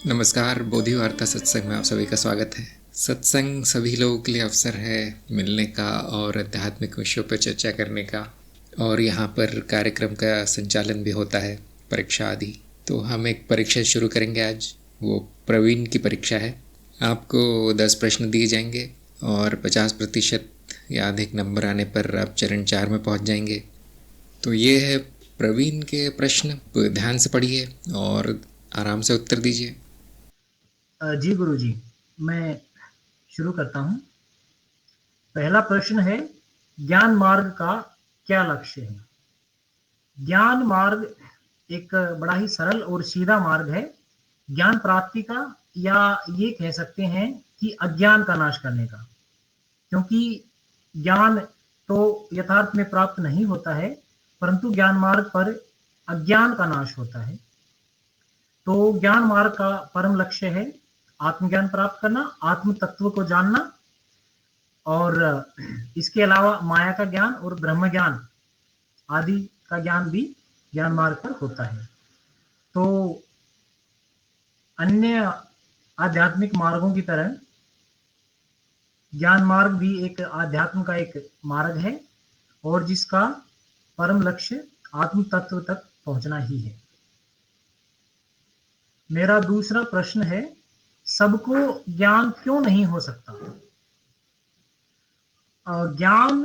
नमस्कार। बोधि वार्ता सत्संग में आप सभी का स्वागत है। सत्संग सभी लोगों के लिए अवसर है मिलने का और आध्यात्मिक विषयों पर चर्चा करने का, और यहाँ पर कार्यक्रम का संचालन भी होता है, परीक्षा आदि। तो हम एक परीक्षा शुरू करेंगे आज। वो प्रवीण की परीक्षा है। आपको 10 प्रश्न दिए जाएंगे और 50% या अधिक नंबर आने पर आप चरण 4 में पहुँच जाएंगे। तो ये है प्रवीण के प्रश्न। ध्यान से पढ़िए और आराम से उत्तर दीजिए। जी गुरुजी, मैं शुरू करता हूँ। पहला प्रश्न है, ज्ञान मार्ग का क्या लक्ष्य है? ज्ञान मार्ग एक बड़ा ही सरल और सीधा मार्ग है ज्ञान प्राप्ति का, या ये कह सकते हैं कि अज्ञान का नाश करने का। क्योंकि ज्ञान तो यथार्थ में प्राप्त नहीं होता है, परंतु ज्ञान मार्ग पर अज्ञान का नाश होता है। तो ज्ञान मार्ग का परम लक्ष्य है आत्मज्ञान प्राप्त करना, आत्म तत्व को जानना, और इसके अलावा माया का ज्ञान और ब्रह्म ज्ञान आदि का ज्ञान भी ज्ञान मार्ग पर होता है। तो अन्य आध्यात्मिक मार्गों की तरह ज्ञान मार्ग भी एक आध्यात्म का एक मार्ग है, और जिसका परम लक्ष्य आत्म तत्व तक पहुंचना ही है। मेरा दूसरा प्रश्न है, सबको ज्ञान क्यों नहीं हो सकता? ज्ञान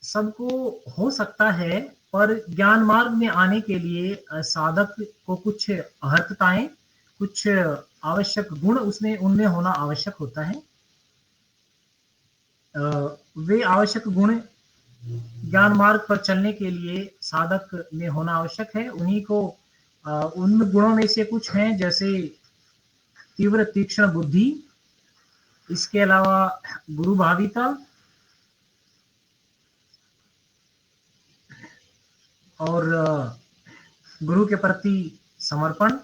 सबको हो सकता है, पर ज्ञान मार्ग में आने के लिए साधक को कुछ अहर्तताएं, कुछ आवश्यक गुण उसमें उनमें होना आवश्यक होता है। वे आवश्यक गुण ज्ञान मार्ग पर चलने के लिए साधक में होना आवश्यक है। उन्हीं को उन गुणों में से कुछ हैं, जैसे तीव्र तीक्ष्ण बुद्धि, इसके अलावा गुरु भाविता, और गुरु के प्रति समर्पण,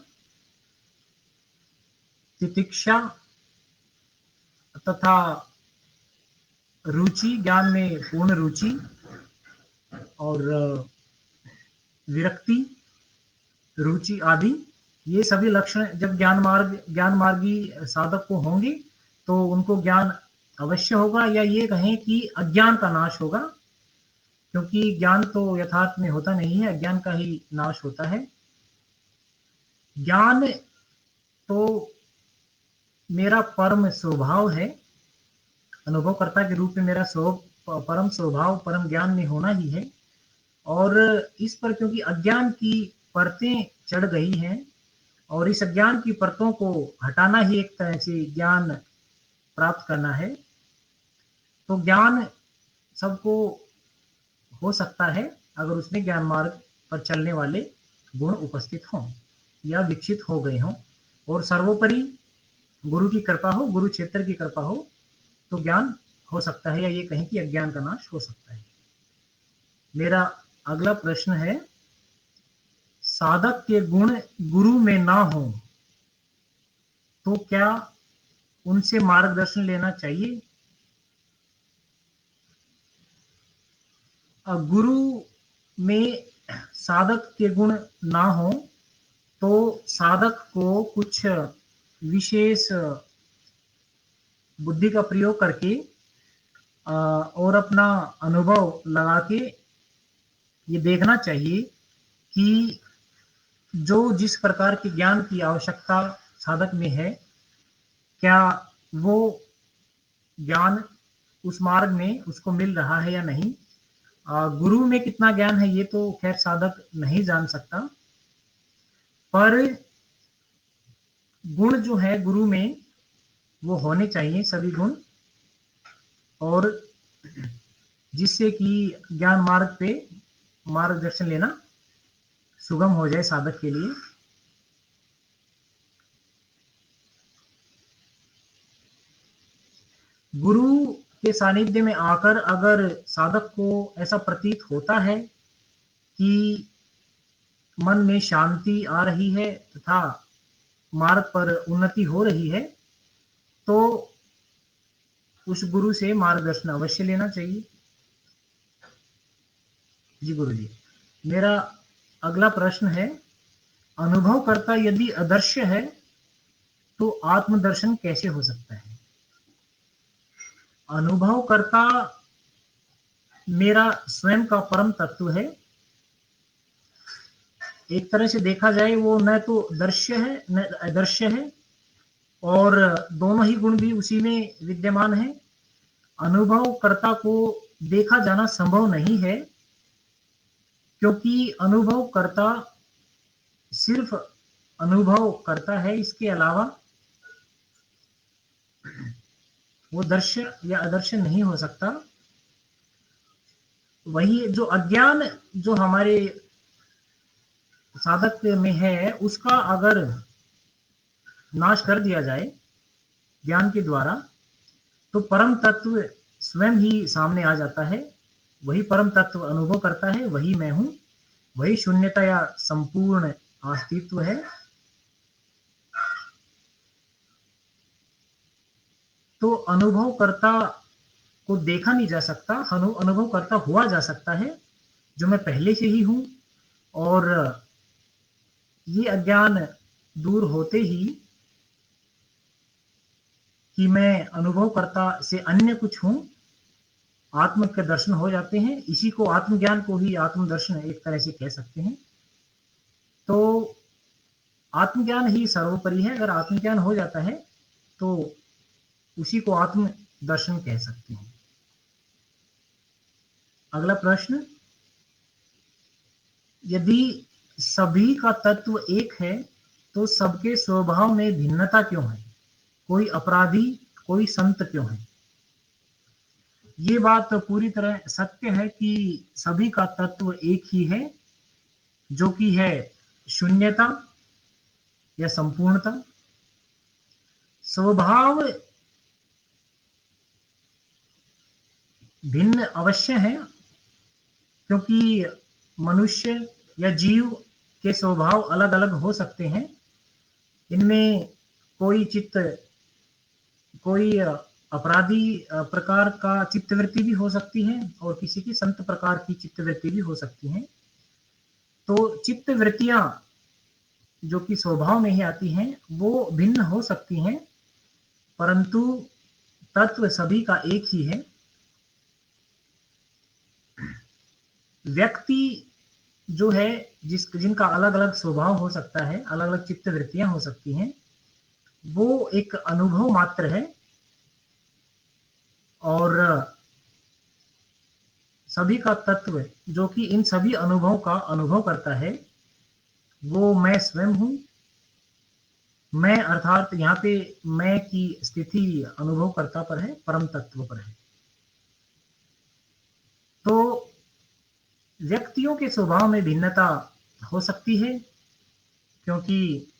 तितिक्षा, तथा रुचि, ज्ञान में पूर्ण रुचि, और विरक्ति, रुचि आदि। ये सभी लक्षण जब ज्ञान मार्गी साधक को होंगे, तो उनको ज्ञान अवश्य होगा, या ये कहें कि अज्ञान का नाश होगा। क्योंकि ज्ञान तो यथार्थ में होता नहीं है, अज्ञान का ही नाश होता है। ज्ञान तो मेरा परम स्वभाव है, अनुभवकर्ता के रूप में मेरा परम स्वभाव परम ज्ञान में होना ही है। और इस पर क्योंकि अज्ञान की परतें चढ़ गई हैं, और इस अज्ञान की परतों को हटाना ही एक तरह से ज्ञान प्राप्त करना है। तो ज्ञान सबको हो सकता है, अगर उसमें ज्ञान मार्ग पर चलने वाले गुण उपस्थित हों या विकसित हो गए हों, और सर्वोपरि गुरु की कृपा हो, गुरु क्षेत्र की कृपा हो, तो ज्ञान हो सकता है, या ये कहें कि अज्ञान का नाश हो सकता है। मेरा अगला प्रश्न है, साधक के गुण गुरु में ना हो तो क्या उनसे मार्गदर्शन लेना चाहिए? गुरु में साधक के गुण ना हो तो साधक को कुछ विशेष बुद्धि का प्रयोग करके और अपना अनुभव लगा के ये देखना चाहिए कि जो जिस प्रकार के ज्ञान की आवश्यकता साधक में है, क्या वो ज्ञान उस मार्ग में उसको मिल रहा है या नहीं। गुरु में कितना ज्ञान है ये तो खैर साधक नहीं जान सकता, पर गुण जो है गुरु में वो होने चाहिए, सभी गुण, और जिससे कि ज्ञान मार्ग पे मार्गदर्शन लेना सुगम हो जाए साधक के लिए। गुरु के सानिध्य में आकर अगर साधक को ऐसा प्रतीत होता है कि मन में शांति आ रही है तथा मार्ग पर उन्नति हो रही है, तो उस गुरु से मार्गदर्शन अवश्य लेना चाहिए। जी गुरु जी, मेरा अगला प्रश्न है, अनुभवकर्ता यदि अदृश्य है तो आत्मदर्शन कैसे हो सकता है? अनुभवकर्ता मेरा स्वयं का परम तत्व है। एक तरह से देखा जाए वो न तो दृश्य है न अदृश्य है, और दोनों ही गुण भी उसी में विद्यमान है। अनुभवकर्ता को देखा जाना संभव नहीं है, क्योंकि अनुभवकर्ता सिर्फ अनुभव करता है, इसके अलावा वो दृश्य या अदृश्य नहीं हो सकता। वही जो अज्ञान जो हमारे साधक में है, उसका अगर नाश कर दिया जाए ज्ञान के द्वारा, तो परम तत्व स्वयं ही सामने आ जाता है। वही परम तत्व अनुभव करता है, वही मैं हूं, वही शून्यता या संपूर्ण अस्तित्व है। तो अनुभवकर्ता को देखा नहीं जा सकता, अनुभवकर्ता हुआ जा सकता है, जो मैं पहले से ही हूं। और ये अज्ञान दूर होते ही कि मैं अनुभवकर्ता से अन्य कुछ हूं, आत्म के दर्शन हो जाते हैं। इसी को आत्मज्ञान को ही आत्मदर्शन एक तरह से कह सकते हैं। तो आत्मज्ञान ही सर्वोपरि है। अगर आत्मज्ञान हो जाता है तो उसी को आत्म दर्शन कह सकते हैं। अगला प्रश्न, यदि सभी का तत्व एक है तो सबके स्वभाव में भिन्नता क्यों है? कोई अपराधी, कोई संत क्यों है? ये बात तो पूरी तरह सत्य है कि सभी का तत्व एक ही है, जो कि है शून्यता या संपूर्णता। स्वभाव भिन्न अवश्य है, क्योंकि मनुष्य या जीव के स्वभाव अलग अलग हो सकते हैं। इनमें कोई अपराधी प्रकार का चित्तवृत्ति भी हो सकती है, और किसी की संत प्रकार की चित्तवृत्ति भी हो सकती है। तो चित्तवृत्तियां जो कि स्वभाव में ही आती हैं, वो भिन्न हो सकती हैं, परंतु तत्व सभी का एक ही है। व्यक्ति जो है जिनका अलग अलग स्वभाव हो सकता है, अलग अलग चित्तवृत्तियां हो सकती हैं, वो एक अनुभव मात्र है। और सभी का तत्व जो कि इन सभी अनुभव का अनुभव करता है, वो मैं स्वयं हूं। मैं अर्थात यहाँ पे मैं की स्थिति अनुभवकर्ता पर है, परम तत्व पर है। तो व्यक्तियों के स्वभाव में भिन्नता हो सकती है, क्योंकि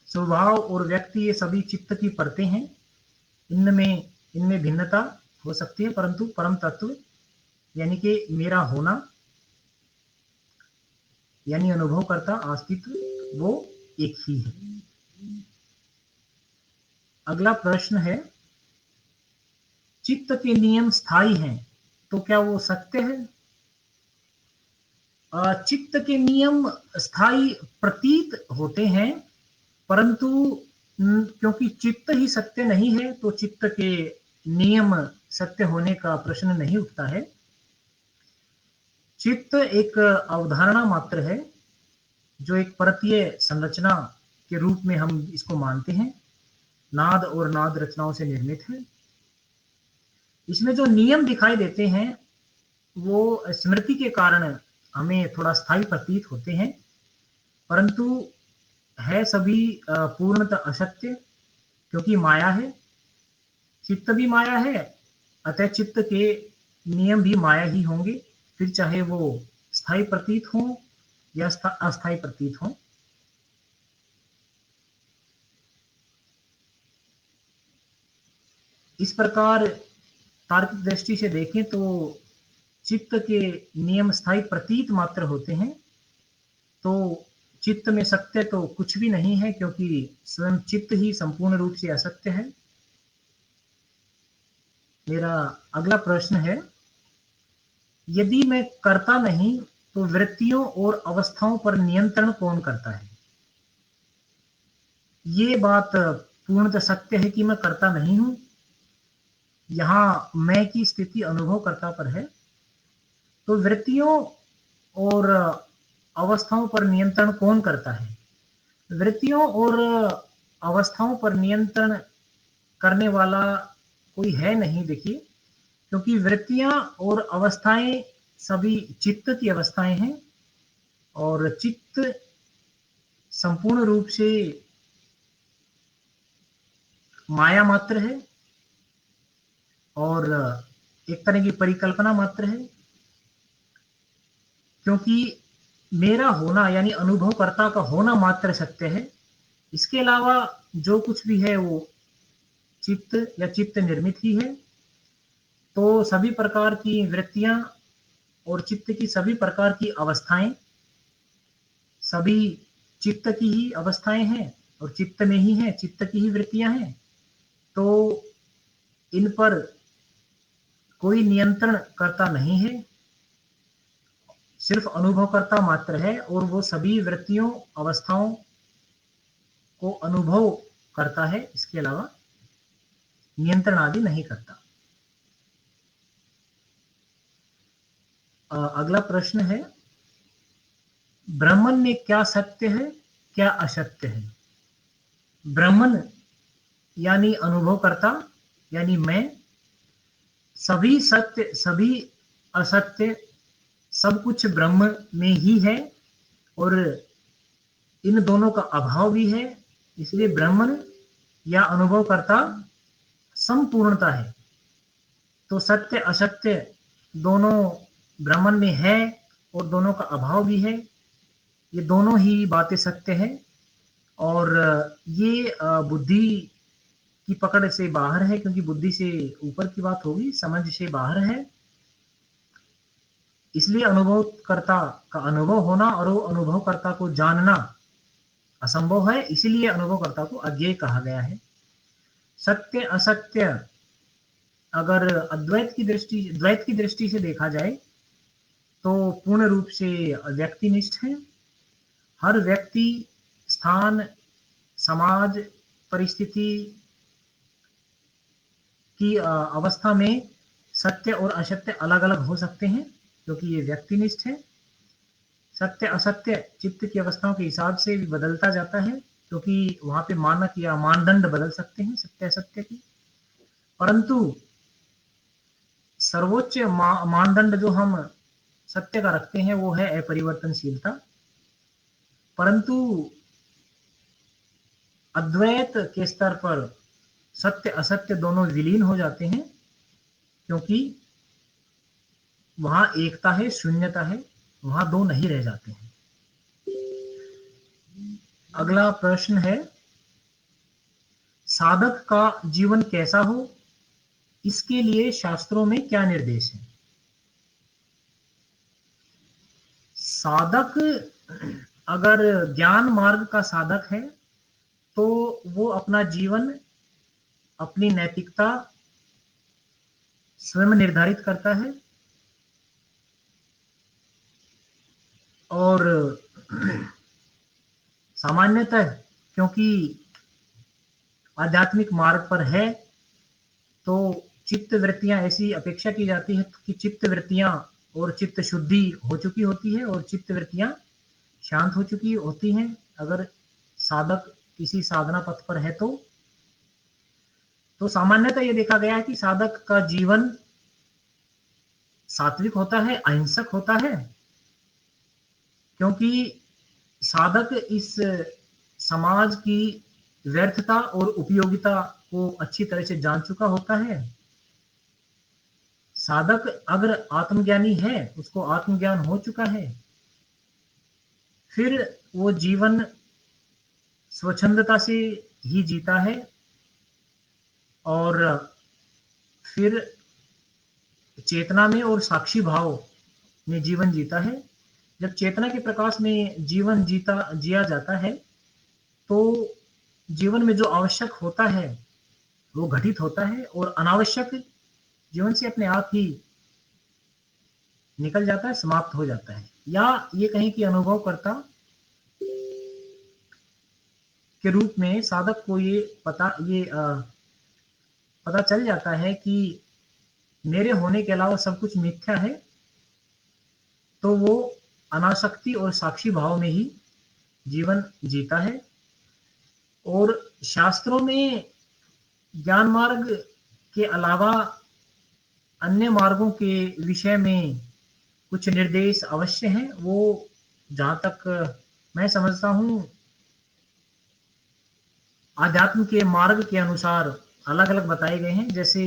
स्वभाव और व्यक्ति ये सभी चित्त की परतें हैं। इनमें भिन्नता हो सकती है, परंतु परम तत्व यानी कि मेरा होना यानी अनुभवकर्ता अस्तित्व, वो एक ही है। अगला प्रश्न है, चित्त के नियम स्थायी हैं तो क्या वो सत्य है? चित्त के नियम स्थायी प्रतीत होते हैं, परंतु क्योंकि चित्त ही सत्य नहीं है, तो चित्त के नियम सत्य होने का प्रश्न नहीं उठता है। चित्त एक अवधारणा मात्र है, जो एक परकीय संरचना के रूप में हम इसको मानते हैं। नाद और नाद रचनाओं से निर्मित है। इसमें जो नियम दिखाई देते हैं, वो स्मृति के कारण हमें थोड़ा स्थायी प्रतीत होते हैं, परंतु है सभी पूर्णतः असत्य, क्योंकि माया है। चित्त भी माया है, अतः चित्त के नियम भी माया ही होंगे, फिर चाहे वो स्थायी प्रतीत हो या अस्थायी प्रतीत हो। इस प्रकार तार्किक दृष्टि से देखें तो चित्त के नियम स्थायी प्रतीत मात्र होते हैं। तो चित्त में सत्य तो कुछ भी नहीं है, क्योंकि स्वयं चित्त ही संपूर्ण रूप से असत्य है। मेरा अगला प्रश्न है, यदि मैं करता नहीं तो वृत्तियों और अवस्थाओं पर नियंत्रण कौन करता है? ये बात पूर्णतः सत्य है कि मैं करता नहीं हूँ। यहाँ मैं की स्थिति अनुभवकर्ता पर है। तो वृत्तियों और अवस्थाओं पर नियंत्रण कौन करता है? वृत्तियों और अवस्थाओं पर नियंत्रण करने वाला कोई है नहीं, देखिए, क्योंकि वृत्तियां और अवस्थाएं सभी चित्त की अवस्थाएं हैं और चित्त संपूर्ण रूप से माया मात्र है और एक तरह की परिकल्पना मात्र है, क्योंकि मेरा होना यानी अनुभवकर्ता का होना मात्र सत्य है। इसके अलावा जो कुछ भी है वो चित्त या चित्त निर्मित ही है। तो सभी प्रकार की वृत्तियां और चित्त की सभी प्रकार की अवस्थाएं सभी चित्त की ही अवस्थाएं हैं और चित्त में ही है, चित्त की ही वृत्तियां हैं। तो इन पर कोई नियंत्रण करता नहीं है, सिर्फ अनुभवकर्ता मात्र है और वो सभी वृत्तियों अवस्थाओं को अनुभव करता है, इसके अलावा नियंत्रण आदि नहीं करता। अगला प्रश्न है, ब्रह्मन में क्या सत्य है, क्या असत्य है? ब्रह्मन यानी अनुभवकर्ता यानी मैं, सभी सत्य सभी असत्य सब कुछ ब्रह्म में ही है और इन दोनों का अभाव भी है। इसलिए ब्रह्मन या अनुभवकर्ता संपूर्णता है। तो सत्य असत्य दोनों ब्रह्मन में है और दोनों का अभाव भी है। ये दोनों ही बातें सत्य है और ये बुद्धि की पकड़ से बाहर है, क्योंकि बुद्धि से ऊपर की बात होगी, समझ से बाहर है। इसलिए अनुभवकर्ता का अनुभव होना और वो अनुभवकर्ता को जानना असंभव है, इसलिए अनुभवकर्ता को अज्ञेय कहा गया है। सत्य असत्य अगर द्वैत की दृष्टि से देखा जाए तो पूर्ण रूप से व्यक्तिनिष्ठ है। हर व्यक्ति, स्थान, समाज, परिस्थिति की अवस्था में सत्य और असत्य अलग अलग हो सकते हैं, क्योंकि ये व्यक्तिनिष्ठ है। सत्य असत्य चित्त की अवस्थाओं के हिसाब से भी बदलता जाता है, क्योंकि वहां पे मानक या मानदंड बदल सकते हैं सत्य असत्य की। परंतु सर्वोच्च मानदंड जो हम सत्य का रखते हैं वो है अपरिवर्तनशीलता। परंतु अद्वैत के स्तर पर सत्य असत्य दोनों विलीन हो जाते हैं, क्योंकि वहां एकता है, शून्यता है, वहां दो नहीं रह जाते हैं। अगला प्रश्न है, साधक का जीवन कैसा हो, इसके लिए शास्त्रों में क्या निर्देश है? साधक अगर ज्ञान मार्ग का साधक है तो वो अपना जीवन, अपनी नैतिकता स्वयं निर्धारित करता है और सामान्यतः क्योंकि आध्यात्मिक मार्ग पर है तो चित्त वृत्तियां ऐसी अपेक्षा की जाती है कि चित्त वृत्तियां और चित्त शुद्धि हो चुकी होती है और चित्त वृत्तियां शांत हो चुकी होती हैं अगर साधक किसी साधना पथ पर है। तो सामान्यतः ये देखा गया है कि साधक का जीवन सात्विक होता है, अहिंसक होता है, क्योंकि साधक इस समाज की व्यर्थता और उपयोगिता को अच्छी तरह से जान चुका होता है। साधक अगर आत्मज्ञानी है, उसको आत्मज्ञान हो चुका है, फिर वो जीवन स्वच्छंदता से ही जीता है और फिर चेतना में और साक्षी भाव में जीवन जीता है। जब चेतना के प्रकाश में जीवन जिया जाता है तो जीवन में जो आवश्यक होता है वो घटित होता है और अनावश्यक जीवन से अपने आप ही निकल जाता है, समाप्त हो जाता है। या ये कहें कि अनुभव करता के रूप में साधक को ये पता चल जाता है कि मेरे होने के अलावा सब कुछ मिथ्या है, तो वो अनासक्ति और साक्षी भाव में ही जीवन जीता है। और शास्त्रों में ज्ञान मार्ग के अलावा अन्य मार्गों के विषय में कुछ निर्देश अवश्य हैं। वो जहाँ तक मैं समझता हूँ, आध्यात्म के मार्ग के अनुसार अलग-अलग बताए गए हैं। जैसे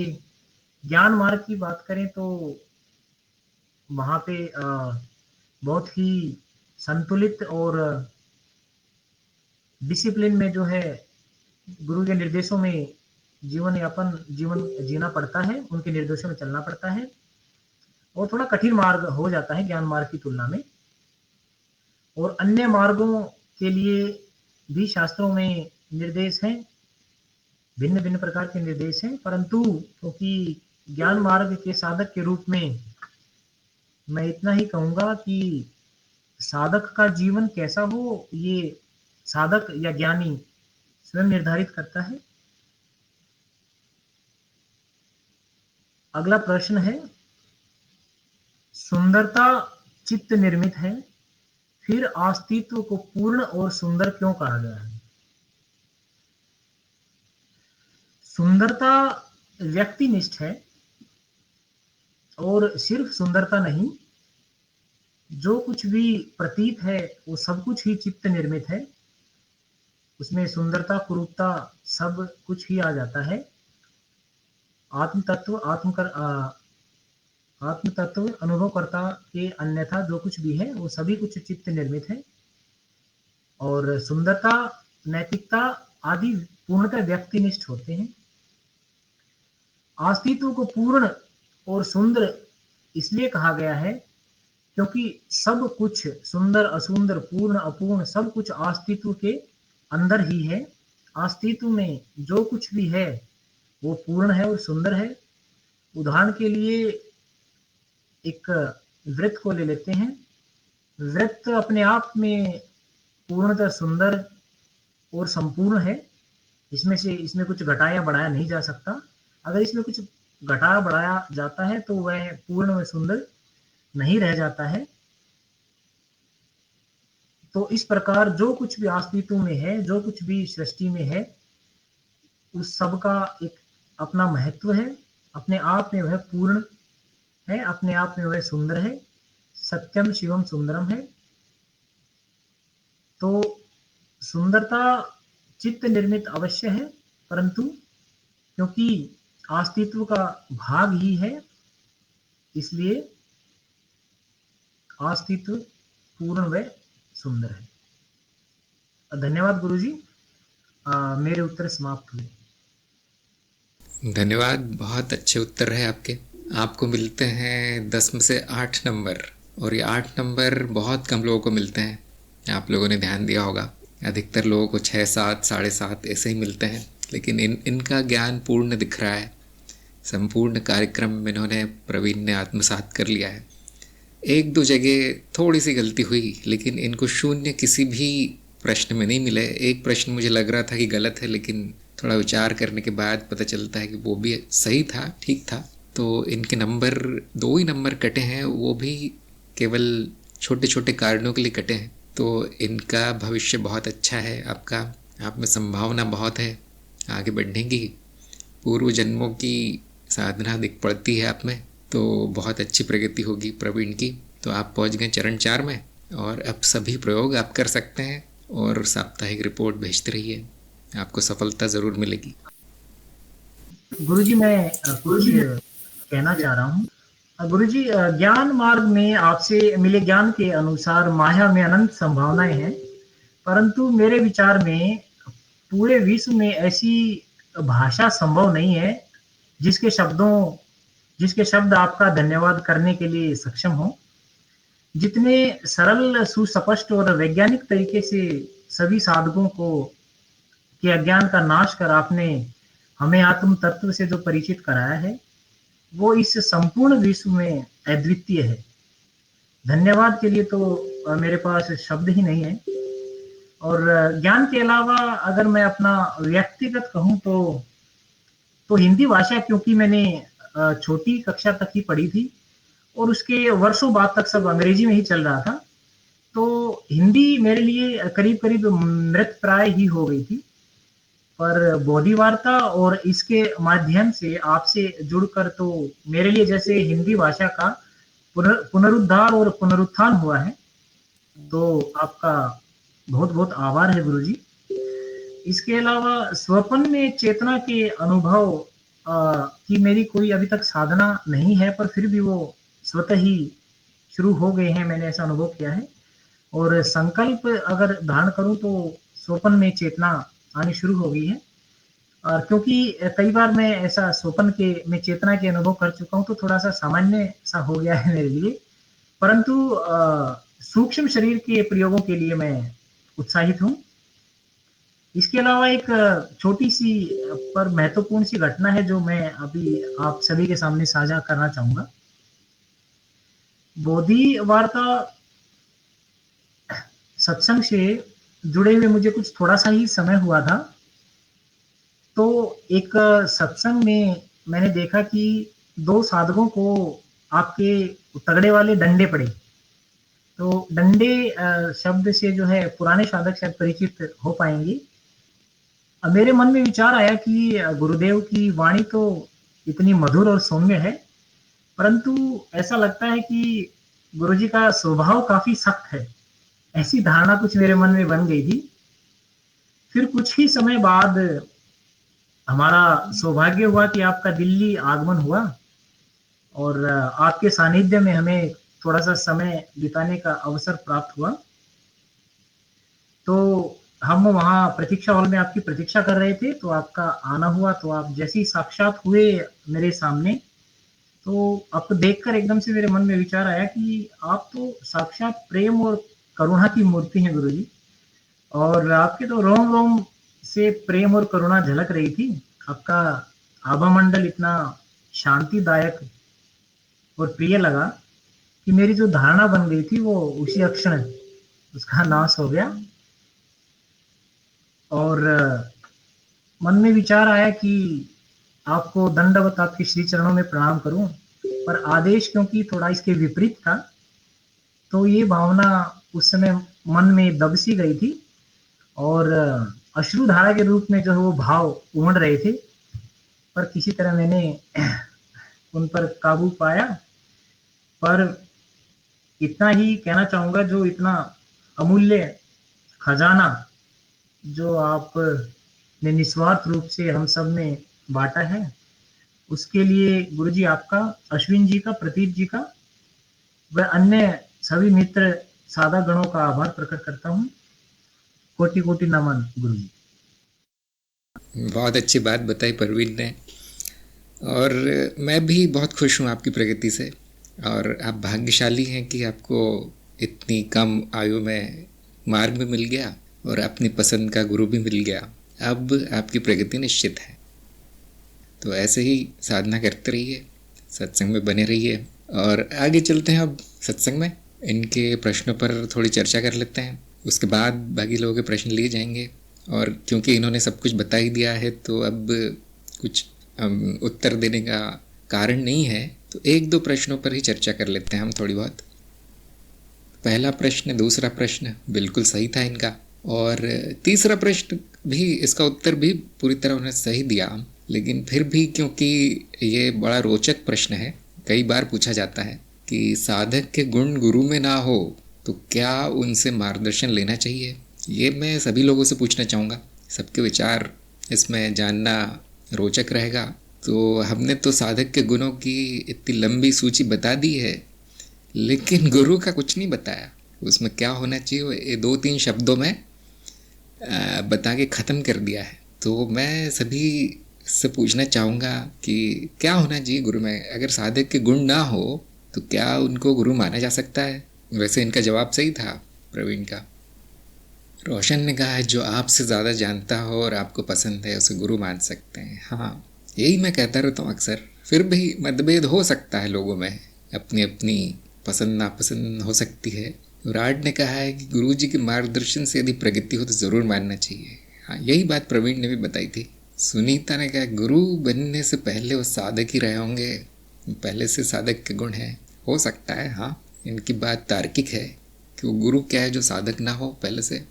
ज्ञान मार्ग की बात करें तो वहाँ पे बहुत ही संतुलित और डिसिप्लिन में जो है गुरु के निर्देशों में जीवन जीना पड़ता है, उनके निर्देशों में चलना पड़ता है, और थोड़ा कठिन मार्ग हो जाता है ज्ञान मार्ग की तुलना में। और अन्य मार्गों के लिए भी शास्त्रों में निर्देश हैं, भिन्न-भिन्न प्रकार के निर्देश हैं, परंतु क्योंकि ज्ञान मार्ग के साधक के रूप में मैं इतना ही कहूँगा कि साधक का जीवन कैसा हो, ये साधक या ज्ञानी स्वयं निर्धारित करता है। अगला प्रश्न है, सुंदरता चित्त निर्मित है, फिर अस्तित्व को पूर्ण और सुंदर क्यों कहा गया है? सुंदरता व्यक्तिनिष्ठ है, और सिर्फ सुंदरता नहीं, जो कुछ भी प्रतीत है वो सब कुछ ही चित्त निर्मित है। उसमें सुंदरता, कुरूपता सब कुछ ही आ जाता है। आत्म तत्व आत्म तत्व अनुभवकर्ता के अन्यथा जो कुछ भी है वो सभी कुछ चित्त निर्मित है। और सुंदरता, नैतिकता आदि पूर्णतः व्यक्तिनिष्ठ होते हैं। अस्तित्व को पूर्ण और सुंदर इसलिए कहा गया है क्योंकि सब कुछ सुंदर, असुंदर, पूर्ण, अपूर्ण सब कुछ अस्तित्व के अंदर ही है। अस्तित्व में जो कुछ भी है वो पूर्ण है और सुंदर है। उदाहरण के लिए एक वृत्त को ले लेते हैं। वृत्त अपने आप में पूर्णतः सुंदर और संपूर्ण है। इसमें कुछ घटाया बढ़ाया नहीं जा सकता। अगर इसमें कुछ घटाया बढ़ाया जाता है तो वह पूर्ण व सुंदर नहीं रह जाता है। तो इस प्रकार जो कुछ भी अस्तित्व में है, जो कुछ भी सृष्टि में है, उस सब का एक अपना महत्व है। अपने आप में वह पूर्ण है, अपने आप में वह सुंदर है। सत्यम शिवम सुंदरम है। तो सुंदरता चित्त निर्मित अवश्य है, परंतु क्योंकि अस्तित्व का भाग ही है, इसलिए अस्तित्व पूर्ण व सुंदर है। धन्यवाद गुरुजी, मेरे उत्तर समाप्त हुए। धन्यवाद, बहुत अच्छे उत्तर है आपके। आपको मिलते हैं 10 में से 8 नंबर, और ये 8 नंबर बहुत कम लोगों को मिलते हैं। आप लोगों ने ध्यान दिया होगा, अधिकतर लोगों को 6, 7, 7.5 ऐसे ही मिलते हैं, लेकिन इनका ज्ञान पूर्ण दिख रहा है। संपूर्ण कार्यक्रम में इन्होंने, प्रवीण ने आत्मसात कर लिया है। 1-2 जगह थोड़ी सी गलती हुई, लेकिन इनको 0 किसी भी प्रश्न में नहीं मिले। एक प्रश्न मुझे लग रहा था कि गलत है, लेकिन थोड़ा विचार करने के बाद पता चलता है कि वो भी सही था, ठीक था। तो इनके नंबर 2 ही नंबर कटे हैं, वो भी केवल छोटे छोटे कारणों के लिए कटे हैं। तो इनका भविष्य बहुत अच्छा है। आप में संभावना बहुत है आगे बढ़ने की। पूर्व जन्मों की साधना दिख पड़ती है आप में, तो बहुत अच्छी प्रगति होगी प्रवीण की। तो आप पहुंच गए चरण 4 में, और अब सभी प्रयोग आप कर सकते हैं, और साप्ताहिक रिपोर्ट भेजते रहिए, आपको सफलता ज़रूर मिलेगी। गुरुजी, मैं कुछ कहना चाह रहा हूँ। गुरुजी, ज्ञान मार्ग में आपसे मिले ज्ञान के अनुसार माया में अनंत संभावनाएं हैं, परंतु मेरे विचार में पूरे विश्व में ऐसी भाषा संभव नहीं है जिसके शब्द आपका धन्यवाद करने के लिए सक्षम हो। जितने सरल, सुस्पष्ट और वैज्ञानिक तरीके से सभी साधकों के अज्ञान का नाश कर आपने हमें आत्म तत्व से जो परिचित कराया है, वो इस संपूर्ण विश्व में अद्वितीय है। धन्यवाद के लिए तो मेरे पास शब्द ही नहीं है। और ज्ञान के अलावा अगर मैं अपना व्यक्तिगत कहूँ तो हिंदी भाषा, क्योंकि मैंने छोटी कक्षा तक ही पढ़ी थी और उसके वर्षों बाद तक सब अंग्रेजी में ही चल रहा था। तो हिंदी मेरे लिए करीब-करीब मृतप्राय ही हो गई थी। पर बोधि वार्ता और इसके माध्यम से आपसे जुड़कर तो मेरे लिए जैसे हिंदी भाषा का पुनरुद्धार और पुनरुत्थान हुआ है। तो आपका बहुत-बहुत आभार है गुरुजी। इसके अलावा स्वप्न में चेतना के अनुभव की मेरी कोई अभी तक साधना नहीं है, पर फिर भी वो स्वतः ही शुरू हो गए हैं, मैंने ऐसा अनुभव किया है। और संकल्प अगर धारण करूँ तो स्वप्न में चेतना आनी शुरू हो गई है। और क्योंकि कई बार मैं ऐसा स्वप्न के में चेतना के अनुभव कर चुका हूँ, तो थोड़ा-सा सामान्य सा हो गया है मेरे लिए। परंतु सूक्ष्म शरीर के प्रयोगों के लिए मैं उत्साहित हूँ। इसके अलावा एक छोटी-सी पर महत्वपूर्ण सी घटना है जो मैं अभी आप सभी के सामने साझा करना चाहूँगा। बोधि वार्ता सत्संग से जुड़े हुए मुझे कुछ थोड़ा-सा ही समय हुआ था। तो एक सत्संग में मैंने देखा कि 2 साधकों को आपके तगड़े वाले डंडे पड़े। तो डंडे शब्द से जो है पुराने साधक शायद परिचित हो पाएँगे। मेरे मन में विचार आया कि गुरुदेव की वाणी तो इतनी मधुर और सौम्य है, परंतु ऐसा लगता है कि गुरुजी का स्वभाव काफ़ी सख्त है। ऐसी धारणा कुछ मेरे मन में बन गई थी। फिर कुछ ही समय बाद हमारा सौभाग्य हुआ कि आपका दिल्ली आगमन हुआ और आपके सानिध्य में हमें थोड़ा-सा समय बिताने का अवसर प्राप्त हुआ। तो हम वहाँ प्रतीक्षा हॉल में आपकी प्रतीक्षा कर रहे थे, तो आपका आना हुआ, तो आप जैसे ही साक्षात हुए मेरे सामने, तो आपको देखकर एकदम से मेरे मन में विचार आया कि आप तो साक्षात प्रेम और करुणा की मूर्ति हैं गुरुजी। और आपके तो रोम-रोम से प्रेम और करुणा झलक रही थी। आपका आभा मंडल इतना शांतिदायक और प्रिय लगा कि मेरी जो धारणा बन गई थी वो उसी क्षण उसका नाश हो गया। और मन में विचार आया कि आपको दंडवत आपके श्री चरणों में प्रणाम करूं, पर आदेश क्योंकि थोड़ा इसके विपरीत था, तो ये भावना उस समय मन में दब सी गई थी और अश्रुधारा के रूप में जो है वो भाव उमड़ रहे थे, पर किसी तरह मैंने उन पर काबू पाया। पर इतना ही कहना चाहूँगा, जो इतना अमूल्य खजाना जो आपने निस्वार्थ रूप से हम सब में बाँटा है, उसके लिए गुरुजी आपका, अश्विन जी का, प्रतीक जी का व अन्य सभी मित्र साधा गणों का आभार प्रकट करता हूँ। कोटि-कोटि नमन गुरुजी। बहुत अच्छी बात बताई परवीन ने, और मैं भी बहुत खुश हूँ आपकी प्रगति से। और आप भाग्यशाली हैं कि आपको इतनी कम आयु में मार्ग भी मिल गया और अपनी पसंद का गुरु भी मिल गया। अब आपकी प्रगति निश्चित है। तो ऐसे ही साधना करते रहिए, सत्संग में बने रहिए। और आगे चलते हैं अब सत्संग में, इनके प्रश्नों पर थोड़ी चर्चा कर लेते हैं। उसके बाद बाकी लोगों के प्रश्न लिए जाएंगे। और क्योंकि इन्होंने सब कुछ बता ही दिया है, तो अब कुछ उत्तर देने का कारण नहीं है, तो एक दो प्रश्नों पर ही चर्चा कर लेते हैं हम थोड़ी बहुत। पहला प्रश्न, दूसरा प्रश्न बिल्कुल सही था इनका, और तीसरा प्रश्न भी, इसका उत्तर भी पूरी तरह उन्होंने सही दिया। लेकिन फिर भी क्योंकि ये बड़ा रोचक प्रश्न है, कई बार पूछा जाता है कि साधक के गुण गुरु में ना हो तो क्या उनसे मार्गदर्शन लेना चाहिए। ये मैं सभी लोगों से पूछना चाहूँगा, सबके विचार इसमें जानना रोचक रहेगा। तो हमने तो साधक के गुणों की इतनी लंबी सूची बता दी है, लेकिन गुरु का कुछ नहीं बताया। उसमें क्या होना चाहिए ये 2-3 शब्दों में बता के ख़त्म कर दिया है। तो मैं सभी से पूछना चाहूँगा कि क्या होना चाहिए गुरु में। अगर साधक के गुण ना हो तो क्या उनको गुरु माना जा सकता है। वैसे इनका जवाब सही था प्रवीण का। रोशन ने कहा है जो आपसे ज़्यादा जानता हो और आपको पसंद है उसे गुरु मान सकते हैं। हाँ, यही मैं कहता रहता हूँ अक्सर। फिर भी मतभेद हो सकता है लोगों में, अपनी अपनी पसंद नापसंद हो सकती है, विराट ने कहा है कि गुरु जी के मार्गदर्शन से यदि प्रगति हो तो ज़रूर मानना चाहिए। हाँ, यही बात प्रवीण ने भी बताई थी। सुनीता ने कहा गुरु बनने से पहले वो साधक ही रहे होंगे, पहले से साधक के गुण हैं। हो सकता है, हाँ, इनकी बात तार्किक है कि वो गुरु क्या है जो साधक ना हो, पहले से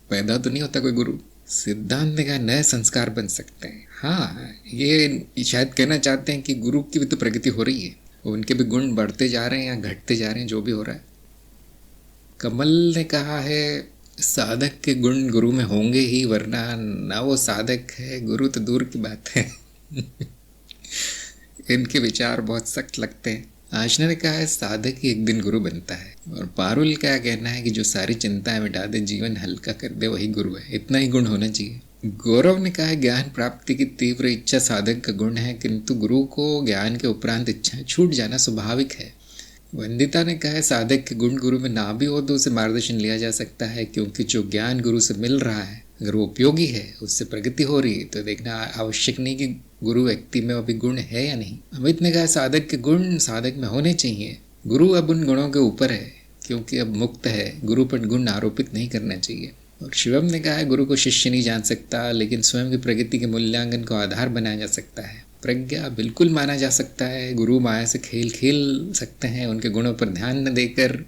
पैदा तो नहीं होता कोई गुरु। सिद्धांत ने कहा नए संस्कार बन सकते हैं। हाँ, ये शायद कहना चाहते हैं कि गुरु की भी तो प्रगति हो रही है, उनके भी गुण बढ़ते जा रहे हैं या घटते जा रहे हैं, जो भी हो रहा है। कमल ने कहा है साधक के गुण गुरु में होंगे ही, वरना ना वो साधक है, गुरु तो दूर की बात है। इनके विचार बहुत सख्त लगते हैं। आशना ने कहा है साधक ही एक दिन गुरु बनता है। और पारुल का कहना है कि जो सारी चिंताएं मिटा दे, जीवन हल्का कर दे, वही गुरु है। इतना ही गुण होना चाहिए। गौरव ने कहा है ज्ञान प्राप्ति की तीव्र इच्छा साधक का गुण है, किंतु गुरु को ज्ञान के उपरांत इच्छा छूट जाना स्वाभाविक है। वंदिता ने कहा है साधक के गुण गुरु में ना भी हो तो उसे मार्गदर्शन लिया जा सकता है, क्योंकि जो ज्ञान गुरु से मिल रहा है अगर वो उपयोगी है, उससे प्रगति हो रही है, तो देखना आवश्यक नहीं कि गुरु व्यक्ति में अभी गुण है या नहीं। अमित ने कहा साधक के गुण साधक में होने चाहिए, गुरु अब उन गुणों के ऊपर है क्योंकि अब मुक्त है, गुरु पर गुण आरोपित नहीं करना चाहिए। और शिवम ने कहा है गुरु को शिष्य नहीं जान सकता, लेकिन स्वयं की प्रगति के मूल्यांकन को आधार बनाया जा सकता है। प्रज्ञा बिल्कुल माना जा सकता है, गुरु माया से खेल खेल सकते हैं, उनके गुणों पर ध्यान न देकर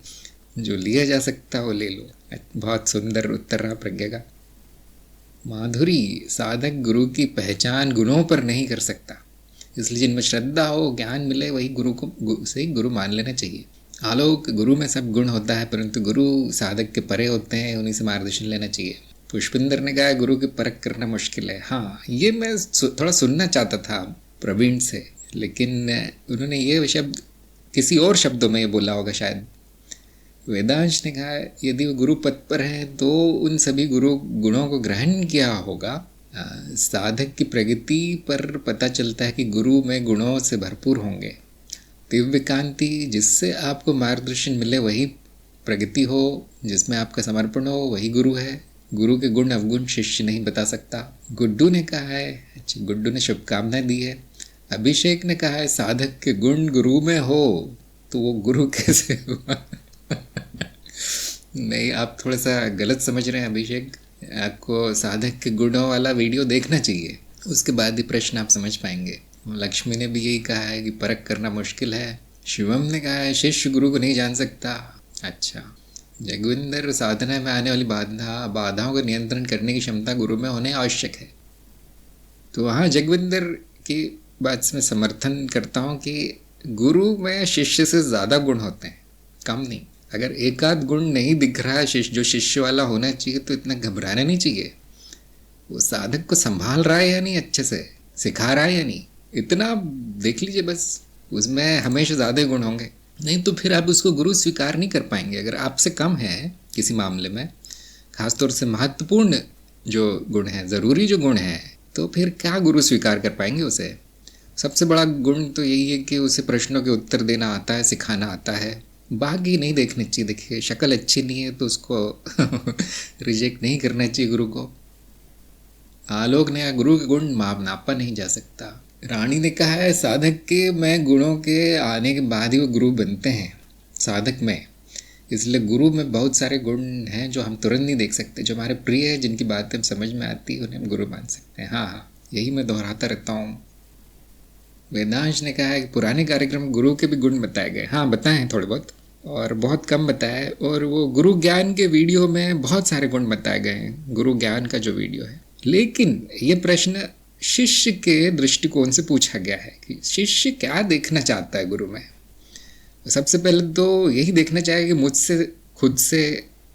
जो लिया जा सकता वो ले लो। बहुत सुंदर उत्तर रहा प्रज्ञा का। माधुरी साधक गुरु की पहचान गुणों पर नहीं कर सकता, इसलिए जिनमें श्रद्धा हो, ज्ञान मिले, वही गुरु को से गुरु मान लेना चाहिए। आलोक गुरु में सब गुण होता है, परंतु गुरु साधक के परे होते हैं, उन्हीं से मार्गदर्शन लेना चाहिए। पुष्पिंदर ने कहा गुरु की परख करना मुश्किल है। हाँ, ये मैं थोड़ा सुनना चाहता था प्रवीण से, लेकिन उन्होंने ये शब्द किसी और शब्दों में ये बोला होगा शायद। वेदांश ने कहा यदि वो गुरु पद पर है तो उन सभी गुरु गुणों को ग्रहण किया होगा। साधक की प्रगति पर पता चलता है कि गुरु में गुणों से भरपूर होंगे। दिव्य कांति जिससे आपको मार्गदर्शन मिले वही प्रगति हो, जिसमें आपका समर्पण हो वही गुरु है। गुरु के गुण अवगुण शिष्य नहीं बता सकता। गुड्डू ने कहा है, अच्छा गुड्डू ने शुभकामनाएं दी है। अभिषेक ने कहा है साधक के गुण गुरु में हो तो वो गुरु कैसे हुआ? नहीं, आप थोड़ा सा गलत समझ रहे हैं अभिषेक। आपको साधक के गुणों वाला वीडियो देखना चाहिए, उसके बाद ही प्रश्न आप समझ पाएंगे। लक्ष्मी ने भी यही कहा है कि परख करना मुश्किल है। शिवम ने कहा है शिष्य गुरु को नहीं जान सकता। अच्छा, जगविंदर साधना में आने वाली बाधाओं का नियंत्रण करने की क्षमता गुरु में होने आवश्यक है। तो वहाँ जगविंदर की बात से मैं समर्थन करता हूँ कि गुरु में शिष्य से ज़्यादा गुण होते हैं, कम नहीं। अगर एक आध गुण नहीं दिख रहा है जो शिष्य वाला होना चाहिए, तो इतना घबराना नहीं चाहिए। वो साधक को संभाल रहा है या नहीं, अच्छे से सिखा रहा है या नहीं, इतना देख लीजिए बस। उसमें हमेशा ज़्यादा गुण होंगे, नहीं तो फिर आप उसको गुरु स्वीकार नहीं कर पाएंगे। अगर आपसे कम है किसी मामले में, खासतौर से महत्वपूर्ण जो गुण है, ज़रूरी जो गुण है, तो फिर क्या गुरु स्वीकार कर पाएंगे उसे। सबसे बड़ा गुण तो यही है कि उसे प्रश्नों के उत्तर देना आता है, सिखाना आता है। बाकी नहीं देखने चाहिए। देखिए शक्ल अच्छी नहीं है तो उसको रिजेक्ट नहीं करना चाहिए गुरु को। आलोक ने गुरु के गुण नापा नहीं जा सकता। रानी ने कहा है साधक के में गुणों के आने के बाद ही वो गुरु बनते हैं साधक में, इसलिए गुरु में बहुत सारे गुण हैं जो हम तुरंत नहीं देख सकते। जो हमारे प्रिय है, जिनकी बातें हम समझ में आती है, उन्हें हम गुरु मान सकते हैं। हाँ, यही मैं दोहराता रहता हूँ। वेदांश ने कहा है कि पुराने कार्यक्रम में गुरु के भी गुण बताए गए। हाँ, बताए हैं थोड़े बहुत, और बहुत कम बताए। और वो गुरु ज्ञान के वीडियो में बहुत सारे गुण बताए गए हैं, गुरु ज्ञान का जो वीडियो है। लेकिन ये प्रश्न शिष्य के दृष्टिकोण से पूछा गया है कि शिष्य क्या देखना चाहता है गुरु में। सबसे पहले तो यही देखना चाहेगा कि मुझसे खुद से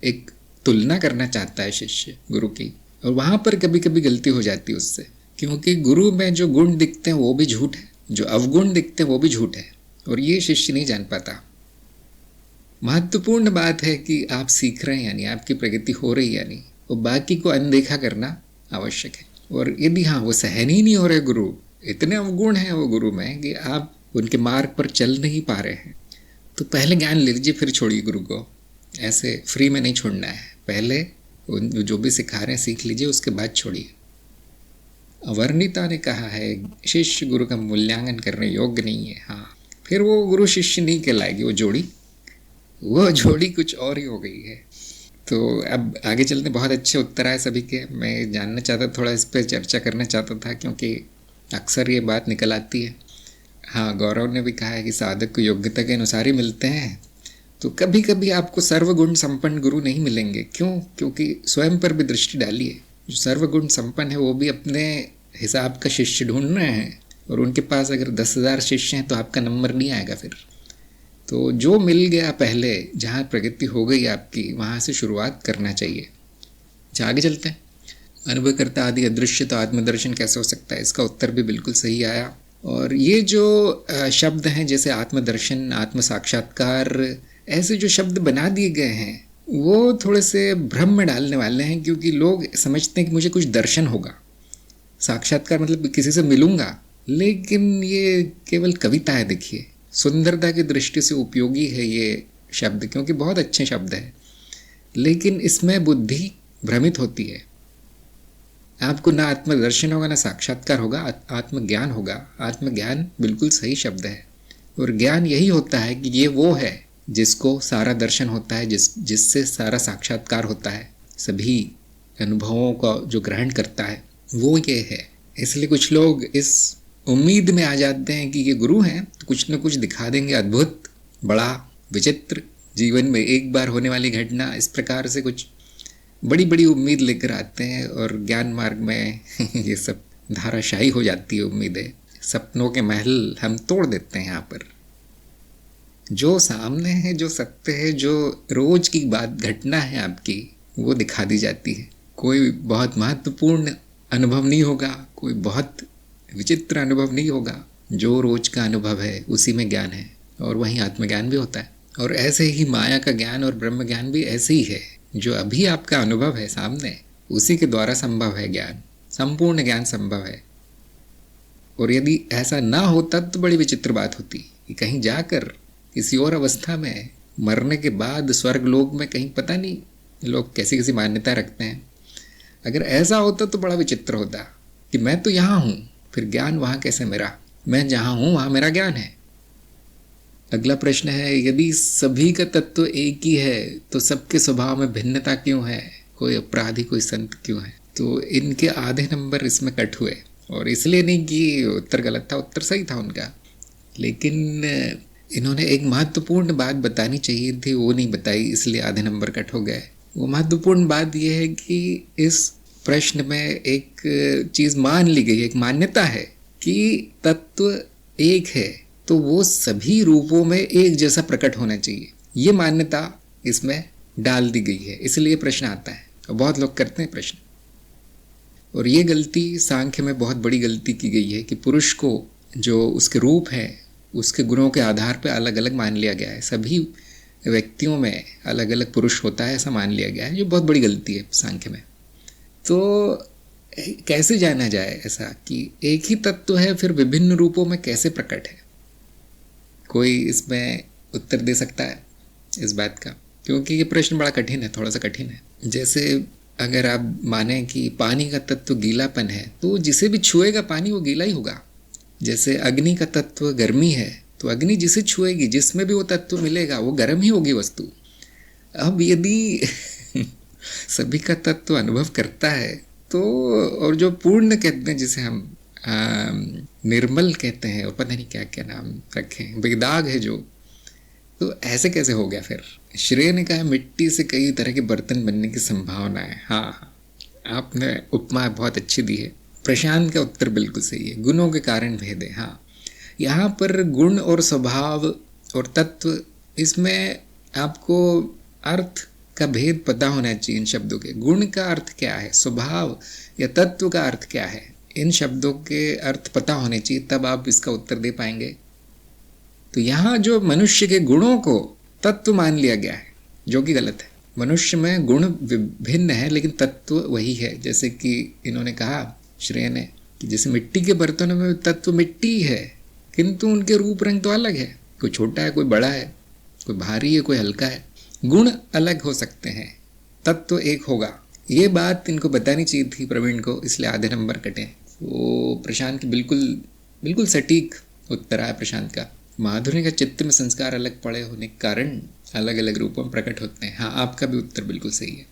एक तुलना करना चाहता है शिष्य गुरु की, और वहाँ पर कभी कभी गलती हो जाती है उससे, क्योंकि गुरु में जो गुण दिखते हैं वो भी झूठ है, जो अवगुण दिखते हैं वो भी झूठ है, और ये शिष्य नहीं जान पाता। महत्वपूर्ण बात है कि आप सीख रहे हैं यानी आपकी प्रगति हो रही है यानी, और बाकी को अनदेखा करना आवश्यक है। और यदि हाँ वो सहन ही नहीं हो रहे, गुरु इतने अवगुण हैं वो गुरु में कि आप उनके मार्ग पर चल नहीं पा रहे हैं, तो पहले ज्ञान ले लीजिए फिर छोड़िए गुरु को। ऐसे फ्री में नहीं छोड़ना है, पहले उन जो भी सिखा रहे हैं सीख लीजिए, उसके बाद छोड़िए। अवर्णिता ने कहा है शिष्य गुरु का मूल्यांकन करने योग्य नहीं है। हाँ, फिर वो गुरु शिष्य नहीं कहलाएगी वो जोड़ी। वो जोड़ी कुछ और ही हो गई है। तो अब आगे चलते, बहुत अच्छे उत्तर आए सभी के। मैं जानना चाहता, थोड़ा इस पर चर्चा करना चाहता था, क्योंकि अक्सर ये बात निकल आती है। हाँ, गौरव ने भी कहा है कि साधक को योग्यता के अनुसार ही मिलते हैं। तो कभी कभी आपको सर्वगुण संपन्न गुरु नहीं मिलेंगे। क्यों? क्योंकि स्वयं पर भी दृष्टि डालिए। जो सर्वगुण संपन्न है वो भी अपने हिसाब का शिष्य ढूंढ रहे हैं, और उनके पास अगर 10,000 शिष्य हैं तो आपका नंबर नहीं आएगा फिर। तो जो मिल गया पहले, जहाँ प्रगति हो गई आपकी, वहाँ से शुरुआत करना चाहिए। अच्छा, आगे चलते हैं। अनुभवकर्ता आदि अदृश्य तो आत्मदर्शन कैसे हो सकता है? इसका उत्तर भी बिल्कुल सही आया। और ये जो शब्द हैं, जैसे आत्मदर्शन, आत्म साक्षात्कार, ऐसे जो शब्द बना दिए गए हैं, वो थोड़े से भ्रम में डालने वाले हैं, क्योंकि लोग समझते हैं कि मुझे कुछ दर्शन होगा। साक्षात्कार मतलब किसी से मिलूंगा, लेकिन ये केवल कविता है। देखिए, सुंदरता की दृष्टि से उपयोगी है ये शब्द, क्योंकि बहुत अच्छे शब्द है, लेकिन इसमें बुद्धि भ्रमित होती है। आपको ना आत्मदर्शन होगा, ना साक्षात्कार होगा, आत्मज्ञान होगा। आत्मज्ञान बिल्कुल सही शब्द है, और ज्ञान यही होता है कि ये वो है जिसको सारा दर्शन होता है, जिससे सारा साक्षात्कार होता है, सभी अनुभवों को जो ग्रहण करता है वो ये है। इसलिए कुछ लोग इस उम्मीद में आ जाते हैं कि ये गुरु हैं तो कुछ न कुछ दिखा देंगे, अद्भुत, बड़ा, विचित्र, जीवन में एक बार होने वाली घटना, इस प्रकार से कुछ बड़ी बड़ी उम्मीद लेकर आते हैं, और ज्ञान मार्ग में ये सब धाराशाही हो जाती है उम्मीदें। सपनों के महल हम तोड़ देते हैं यहाँ पर। जो सामने है, जो सत्य है, जो रोज की बात, घटना है आपकी, वो दिखा दी जाती है। कोई बहुत महत्वपूर्ण अनुभव नहीं होगा, कोई बहुत विचित्र अनुभव नहीं होगा। जो रोज का अनुभव है उसी में ज्ञान है, और वहीं आत्मज्ञान भी होता है। और ऐसे ही माया का ज्ञान और ब्रह्म ज्ञान भी ऐसे ही है। जो अभी आपका अनुभव है सामने, उसी के द्वारा संभव है ज्ञान, संपूर्ण ज्ञान संभव है। और यदि ऐसा ना होता तो बड़ी विचित्र बात होती कि कहीं जाकर किसी और अवस्था में, मरने के बाद स्वर्ग लोक में, कहीं पता नहीं लोग कैसी कैसी मान्यता रखते हैं। अगर ऐसा होता तो बड़ा विचित्र होता कि मैं तो यहाँ हूँ, फिर ज्ञान वहाँ कैसे मेरा? मैं जहाँ हूँ वहाँ मेरा ज्ञान है। अगला प्रश्न है, यदि सभी का तत्व एक ही है तो सबके स्वभाव में भिन्नता क्यों है? कोई अपराधी, कोई संत क्यों है? तो इनके आधे नंबर इसमें कट हुए, और इसलिए नहीं कि उत्तर गलत था, उत्तर सही था उनका, लेकिन इन्होंने एक महत्वपूर्ण बात बतानी चाहिए थी, वो नहीं बताई, इसलिए आधे नंबर कट हो गए। वो महत्वपूर्ण बात यह है कि इस प्रश्न में एक चीज़ मान ली गई, एक मान्यता है कि तत्व एक है तो वो सभी रूपों में एक जैसा प्रकट होना चाहिए। ये मान्यता इसमें डाल दी गई है, इसलिए प्रश्न आता है, और बहुत लोग करते हैं प्रश्न। और ये गलती सांख्य में बहुत बड़ी गलती की गई है कि पुरुष को जो उसके रूप है, उसके गुणों के आधार पर अलग अलग मान लिया गया है। सभी व्यक्तियों में अलग अलग पुरुष होता है, ऐसा मान लिया गया है, जो बहुत बड़ी गलती है सांख्य में। तो कैसे जाना जाए ऐसा कि एक ही तत्व है फिर विभिन्न रूपों में कैसे प्रकट है? कोई इसमें उत्तर दे सकता है इस बात का? क्योंकि ये प्रश्न बड़ा कठिन है, थोड़ा सा कठिन है। जैसे अगर आप माने कि पानी का तत्व गीलापन है, तो जिसे भी छुएगा पानी वो गीला ही होगा। जैसे अग्नि का तत्व गर्मी है, तो अग्नि जिसे छुएगी, जिसमें भी वो तत्व मिलेगा, वो गर्म ही होगी वस्तु। अब यदि सभी का तत्व अनुभव करता है तो, और जो पूर्ण कहते हैं, जिसे हम निर्मल कहते हैं, और पता नहीं क्या क्या नाम रखें, बेदाग है जो, तो ऐसे कैसे हो गया फिर? श्रेय ने कहा मिट्टी से कई तरह के बर्तन बनने की संभावना है। हाँ, आपने उपमा बहुत अच्छी दी है। प्रशांत का उत्तर बिल्कुल सही है, गुणों के कारण भेद है। हाँ, यहाँ पर गुण और स्वभाव और तत्व, इसमें आपको अर्थ का भेद पता होना चाहिए इन शब्दों के। गुण का अर्थ क्या है, स्वभाव या तत्व का अर्थ क्या है, इन शब्दों के अर्थ पता होने चाहिए, तब आप इसका उत्तर दे पाएंगे। तो यहाँ जो मनुष्य के गुणों को तत्व मान लिया गया है, जो कि गलत है। मनुष्य में गुण भिन्न है लेकिन तत्व वही है। जैसे कि इन्होंने कहा, श्रेय ने, कि जैसे मिट्टी के बर्तनों में तत्व मिट्टी है, किंतु उनके रूप रंग तो अलग है। कोई छोटा है, कोई बड़ा है, कोई भारी है, कोई हल्का है। गुण अलग हो सकते हैं, तत्व एक होगा। ये बात इनको बतानी चाहिए थी प्रवीण को, इसलिए आधे नंबर कटे। वो प्रशांत की बिल्कुल सटीक उत्तर आया प्रशांत का। माधुर्य का चित्त में संस्कार अलग पड़े होने के कारण अलग अलग रूपों में प्रकट होते हैं। हाँ, आपका भी उत्तर बिल्कुल सही है।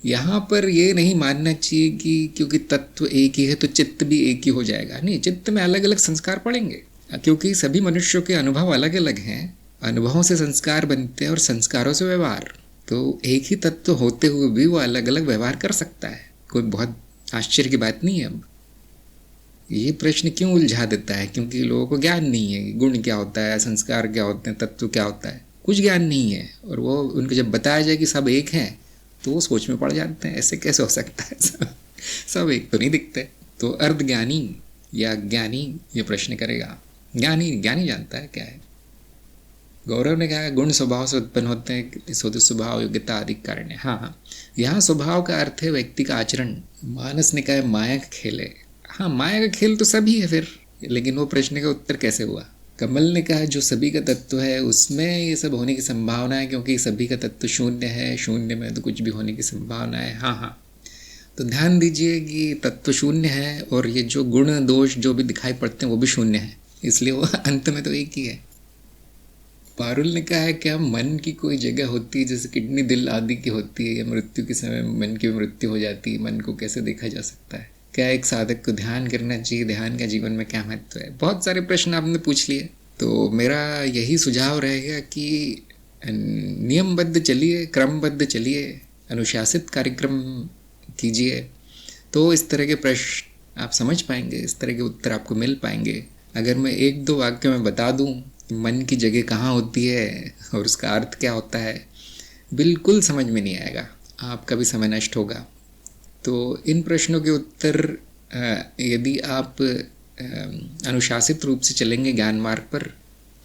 यहाँ पर ये नहीं मानना चाहिए कि क्योंकि तत्व एक ही है तो चित्त भी एक ही हो जाएगा। नहीं, चित्त में अलग अलग संस्कार पड़ेंगे, क्योंकि सभी मनुष्यों के अनुभव अलग अलग हैं। अनुभवों से संस्कार बनते हैं और संस्कारों से व्यवहार। तो एक ही तत्व होते हुए भी वो अलग अलग व्यवहार कर सकता है। कोई बहुत आश्चर्य की बात नहीं है। अब ये प्रश्न क्यों उलझा देता है? क्योंकि लोगों को ज्ञान नहीं है, गुण क्या होता है, संस्कार क्या होते हैं, तत्व क्या होता है, कुछ ज्ञान नहीं है। और वो उनको जब बताया जाए कि सब एक हैं तो वो सोच में पड़ जाते हैं, ऐसे कैसे हो सकता है, सब एक तो नहीं दिखते। तो अर्धज्ञानी या ज्ञानी ये प्रश्न करेगा। ज्ञानी जानता है क्या है। गौरव ने कहा गुण स्वभाव से उत्पन्न होते हैं, शुद्ध स्वभाव योग्यता आदि कारण है। हाँ, यहाँ स्वभाव का अर्थ है व्यक्ति का आचरण। मानस ने कहा माया का खेल है। हाँ, माया का खेल तो सभी है फिर, लेकिन वो प्रश्न का उत्तर कैसे हुआ। कमल ने कहा जो सभी का तत्व है उसमें ये सब होने की संभावना है, क्योंकि सभी का तत्व शून्य है, शून्य में तो कुछ भी होने की संभावना है। हाँ, तो ध्यान दीजिए कि तत्व शून्य है और ये जो गुण दोष जो भी दिखाई पड़ते हैं वो भी शून्य है, इसलिए वो अंत में तो एक ही है। पारुल ने कहा है क्या मन की कोई जगह होती है जैसे किडनी दिल आदि की होती है, या मृत्यु के समय मन की मृत्यु हो जाती है, मन को कैसे देखा जा सकता है? क्या एक साधक को ध्यान करना चाहिए? ध्यान का जीवन में क्या महत्व है? बहुत सारे प्रश्न आपने पूछ लिए। तो मेरा यही सुझाव रहेगा कि नियमबद्ध चलिए, क्रमबद्ध चलिए, अनुशासित कार्यक्रम कीजिए, तो इस तरह के प्रश्न आप समझ पाएंगे, इस तरह के उत्तर आपको मिल पाएंगे। अगर मैं एक दो वाक्य में बता दूं कि मन की जगह कहाँ होती है और उसका अर्थ क्या होता है, बिल्कुल समझ में नहीं आएगा, आपका भी समय नष्ट होगा। तो इन प्रश्नों के उत्तर यदि आप अनुशासित रूप से चलेंगे ज्ञान मार्ग पर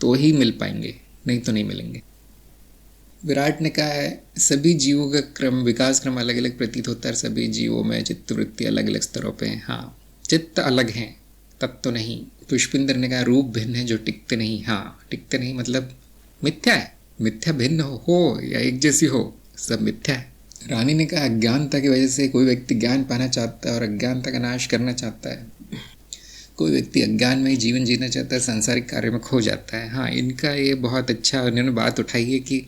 तो ही मिल पाएंगे, नहीं तो नहीं मिलेंगे। विराट ने कहा है सभी जीवों का क्रम, विकास क्रम अलग अलग प्रतीत होता है, सभी जीवों में चित्त वृत्ति अलग अलग स्तरों पे हैं। हाँ, चित्त अलग हैं, तत्व नहीं। पुष्पिंदर ने कहा रूप भिन्न है जो टिकते नहीं। हाँ, टिकते नहीं मतलब मिथ्या है, मिथ्या भिन्न हो या एक जैसी हो, सब मिथ्या है। रानी ने कहा अज्ञानता की वजह से कोई व्यक्ति ज्ञान पाना चाहता है और अज्ञानता का नाश करना चाहता है। कोई व्यक्ति अज्ञान में ही जीवन जीना चाहता है, सांसारिक कार्य में खो जाता है। हाँ, इनका ये बहुत अच्छा उन्होंने बात उठाई है कि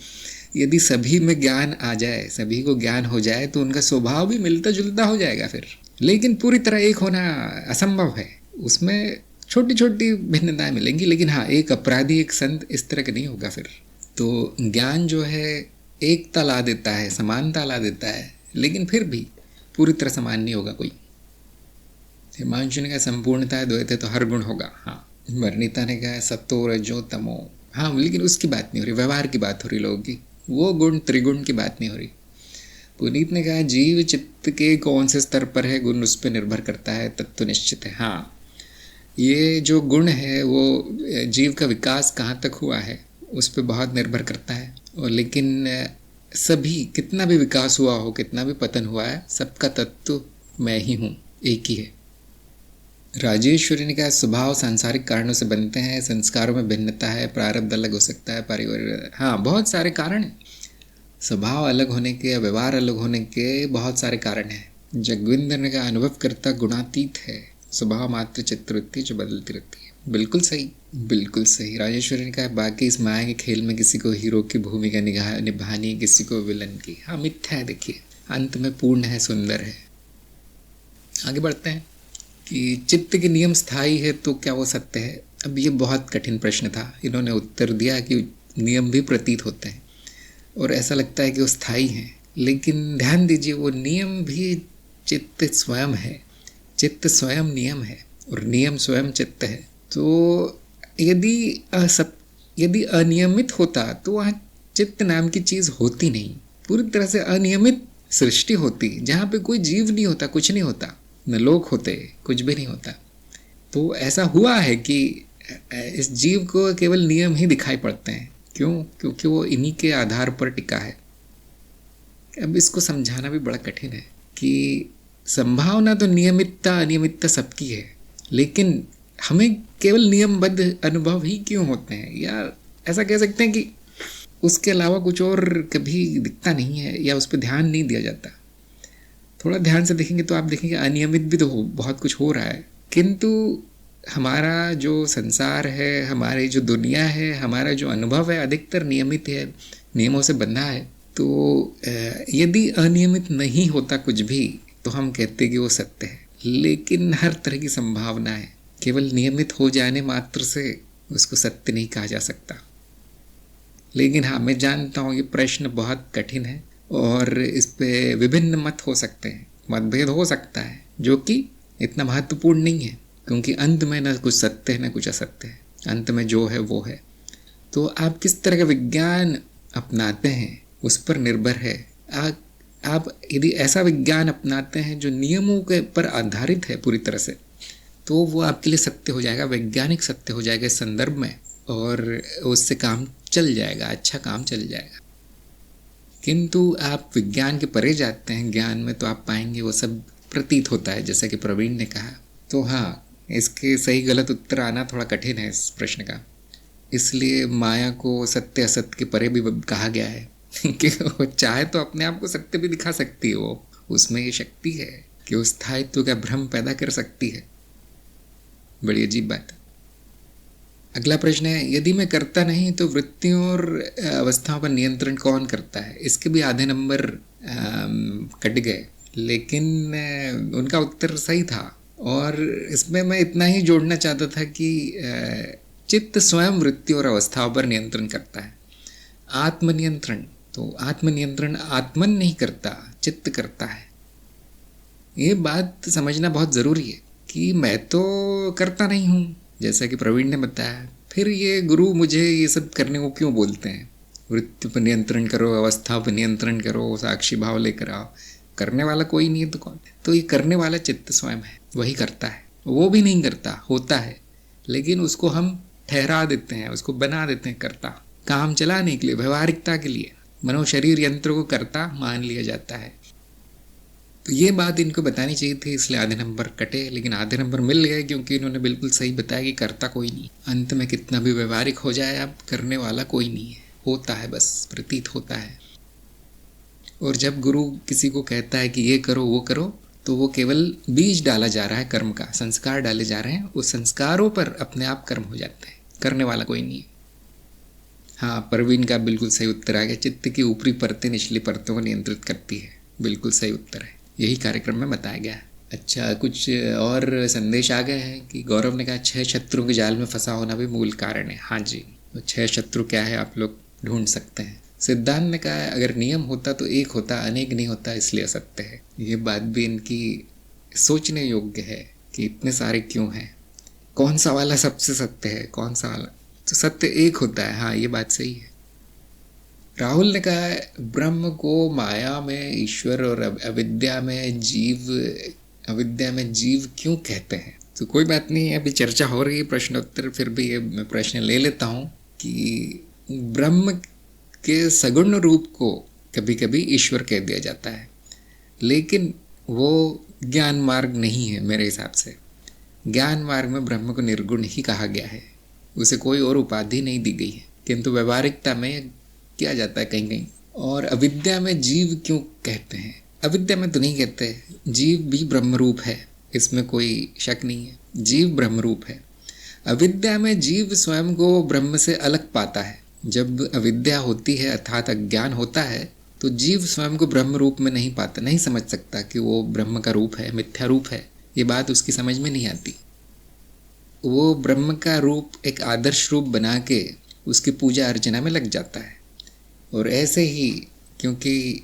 यदि सभी में ज्ञान आ जाए, सभी को ज्ञान हो जाए तो उनका स्वभाव भी मिलता जुलता हो जाएगा फिर। लेकिन पूरी तरह एक होना असंभव है, उसमें छोटी छोटी भिन्नताएं मिलेंगी। लेकिन हाँ, एक अपराधी एक संत इस तरह का नहीं होगा फिर। तो ज्ञान जो है एकता ला देता है, समानता ला देता है, लेकिन फिर भी पूरी तरह समान नहीं होगा कोई। हिमांशु ने कहा संपूर्णता है, द्वैत है तो हर गुण होगा। हाँ, वर्णिता ने कहा सत्तो रजो तमो। हाँ, लेकिन उसकी बात नहीं हो रही, व्यवहार की बात हो रही लोगों की, वो गुण त्रिगुण की बात नहीं हो रही। पुनीत ने कहा जीव चित्त के कौन से स्तर पर है, गुण उस पर निर्भर करता है, तत्व निश्चित है। हाँ, ये जो गुण है वो जीव का विकास कहाँ तक हुआ है उस पर बहुत निर्भर करता है। और लेकिन सभी कितना भी विकास हुआ हो, कितना भी पतन हुआ है, सबका तत्व मैं ही हूँ, एक ही है। राजेश्वरी ने कहा स्वभाव सांसारिक कारणों से बनते हैं, संस्कारों में भिन्नता है, प्रारब्ध अलग हो सकता है, परिवार, हाँ बहुत सारे कारण हैं। स्वभाव अलग होने के, व्यवहार अलग होने के बहुत सारे कारण हैं। जगविंदर ने कहा अनुभव करता गुणातीत है, स्वभाव मात्र चित्तवृत्ति जो बदलती रहती है। बिल्कुल सही, बिल्कुल सही। राजेश्वरी ने कहा बाकी इस माया के खेल में किसी को हीरो की भूमिका निभानी, किसी को विलन की। हाँ, मिथ्या है, देखिए अंत में पूर्ण है, सुंदर है। आगे बढ़ते हैं कि चित्त के नियम स्थायी है तो क्या वो सत्य है। अब ये बहुत कठिन प्रश्न था, इन्होंने उत्तर दिया कि नियम भी प्रतीत होते हैं और ऐसा लगता है कि वो स्थायी हैं, लेकिन ध्यान दीजिए वो नियम भी चित्त स्वयं है, चित्त स्वयं नियम है और नियम स्वयं चित्त है। तो यदि अनियमित होता तो वहाँ चित्त नाम की चीज़ होती नहीं, पूरी तरह से अनियमित सृष्टि होती जहाँ पे कोई जीव नहीं होता, कुछ नहीं होता, न लोग होते, कुछ भी नहीं होता। तो ऐसा हुआ है कि इस जीव को केवल नियम ही दिखाई पड़ते हैं। क्यों? क्योंकि वो इन्हीं के आधार पर टिका है। अब इसको समझाना भी बड़ा कठिन है कि संभावना तो नियमितता अनियमितता सबकी है, लेकिन हमें केवल नियमबद्ध अनुभव ही क्यों होते हैं, या ऐसा कह सकते हैं कि उसके अलावा कुछ और कभी दिखता नहीं है या उस पर ध्यान नहीं दिया जाता। थोड़ा ध्यान से देखेंगे तो आप देखेंगे अनियमित भी तो बहुत कुछ हो रहा है, किंतु हमारा जो संसार है, हमारी जो दुनिया है, हमारा जो अनुभव है अधिकतर नियमित है, नियमों से बंधा है, तो यदि अनियमित नहीं होता कुछ भी तो हम कहते कि वो सत्य है। लेकिन हर तरह की संभावना है, केवल नियमित हो जाने मात्र से उसको सत्य नहीं कहा जा सकता। लेकिन हाँ, मैं जानता हूँ ये प्रश्न बहुत कठिन है और इस पे विभिन्न मत हो सकते हैं, मतभेद हो सकता है, जो कि इतना महत्वपूर्ण नहीं है, क्योंकि अंत में न कुछ सत्य है न कुछ असत्य है, अंत में जो है वो है। तो आप किस तरह का विज्ञान अपनाते हैं उस पर निर्भर है। आप यदि ऐसा विज्ञान अपनाते हैं जो नियमों के पर आधारित है पूरी तरह से, तो वो आपके लिए सत्य हो जाएगा, वैज्ञानिक सत्य हो जाएगा इस संदर्भ में, और उससे काम चल जाएगा, अच्छा काम चल जाएगा। किंतु आप विज्ञान के परे जाते हैं ज्ञान में, तो आप पाएंगे वो सब प्रतीत होता है, जैसा कि प्रवीण ने कहा। तो हाँ, इसके सही गलत उत्तर आना थोड़ा कठिन है इस प्रश्न का। इसलिए माया को सत्य असत्य के परे भी कहा गया है कि वो चाहे तो अपने आप को सत्य भी दिखा सकती है, वो उसमें ये शक्ति है कि उस स्थायित्व का भ्रम पैदा कर सकती है। बड़ी अजीब बात है। अगला प्रश्न है, यदि मैं करता नहीं तो वृत्तियों और अवस्थाओं पर नियंत्रण कौन करता है? इसके भी आधे नंबर कट गए, लेकिन उनका उत्तर सही था। और इसमें मैं इतना ही जोड़ना चाहता था कि चित्त स्वयं वृत्ति और अवस्थाओं पर नियंत्रण करता है। आत्मनियंत्रण, तो आत्मनियंत्रण आत्मन नहीं करता, चित्त करता है। ये बात समझना बहुत ज़रूरी है कि मैं तो करता नहीं हूँ, जैसा कि प्रवीण ने बताया, फिर ये गुरु मुझे ये सब करने को क्यों बोलते हैं? वृत्ति पर नियंत्रण करो, अवस्था पर नियंत्रण करो, साक्षी भाव लेकर आओ। करने वाला कोई नहीं है तो कौन? तो ये करने वाला चित्त स्वयं है, वही करता है। वो भी नहीं करता, होता है, लेकिन उसको हम ठहरा देते हैं, उसको बना देते हैं करता, काम चलाने के लिए, व्यवहारिकता के लिए। मनो शरीर यंत्र को करता मान लिया जाता है। तो ये बात इनको बतानी चाहिए थी, इसलिए आधे नंबर कटे, लेकिन आधे नंबर मिल गए क्योंकि इन्होंने बिल्कुल सही बताया कि करता कोई नहीं। अंत में कितना भी व्यवहारिक हो जाए, अब करने वाला कोई नहीं है, होता है, बस प्रतीत होता है। और जब गुरु किसी को कहता है कि ये करो वो करो, तो वो केवल बीज डाला जा रहा है कर्म का, संस्कार डाले जा रहे हैं, उस संस्कारों पर अपने आप कर्म हो जाते हैं, करने वाला कोई नहीं है। हाँ, प्रवीण का बिल्कुल सही उत्तर आ गया, चित्त की ऊपरी परतें निचली परतों को नियंत्रित करती है। बिल्कुल सही उत्तर है, यही कार्यक्रम में बताया गया है। अच्छा, कुछ और संदेश आ गए हैं कि गौरव ने कहा 6 शत्रुओं के जाल में फंसा होना भी मूल कारण है। हाँ जी, तो 6 शत्रु क्या है आप लोग ढूंढ सकते हैं। सिद्धांत ने कहा अगर नियम होता तो एक होता, अनेक नहीं होता, इसलिए असत्य है। ये बात भी इनकी सोचने योग्य है कि इतने सारे क्यों हैं, कौन सा वाला सबसे सत्य है, कौन सा वाला, तो सत्य एक होता है। हाँ, ये बात सही है। राहुल ने कहा ब्रह्म को माया में ईश्वर और अविद्या में जीव क्यों कहते हैं? तो कोई बात नहीं है, अभी चर्चा हो रही है, प्रश्नोत्तर, फिर भी ये मैं प्रश्न ले लेता हूँ कि ब्रह्म के सगुण रूप को कभी कभी ईश्वर कह दिया जाता है, लेकिन वो ज्ञान मार्ग नहीं है मेरे हिसाब से। ज्ञान मार्ग में ब्रह्म को निर्गुण ही कहा गया है, उसे कोई और उपाधि नहीं दी गई है, किंतु व्यवहारिकता में किया जाता है कहीं कहीं। और अविद्या में जीव क्यों कहते हैं? अविद्या में तो नहीं कहते, जीव भी ब्रह्मरूप है, इसमें कोई शक नहीं है, जीव ब्रह्मरूप है। अविद्या में जीव स्वयं को ब्रह्म से अलग पाता है। जब अविद्या होती है अर्थात अज्ञान होता है, तो जीव स्वयं को ब्रह्म रूप में नहीं पाता, नहीं समझ सकता कि वो ब्रह्म का रूप है, मिथ्या रूप है, ये बात उसकी समझ में नहीं आती। वो ब्रह्म का रूप एक आदर्श रूप बना के उसकी पूजा अर्चना में लग जाता है। और ऐसे ही क्योंकि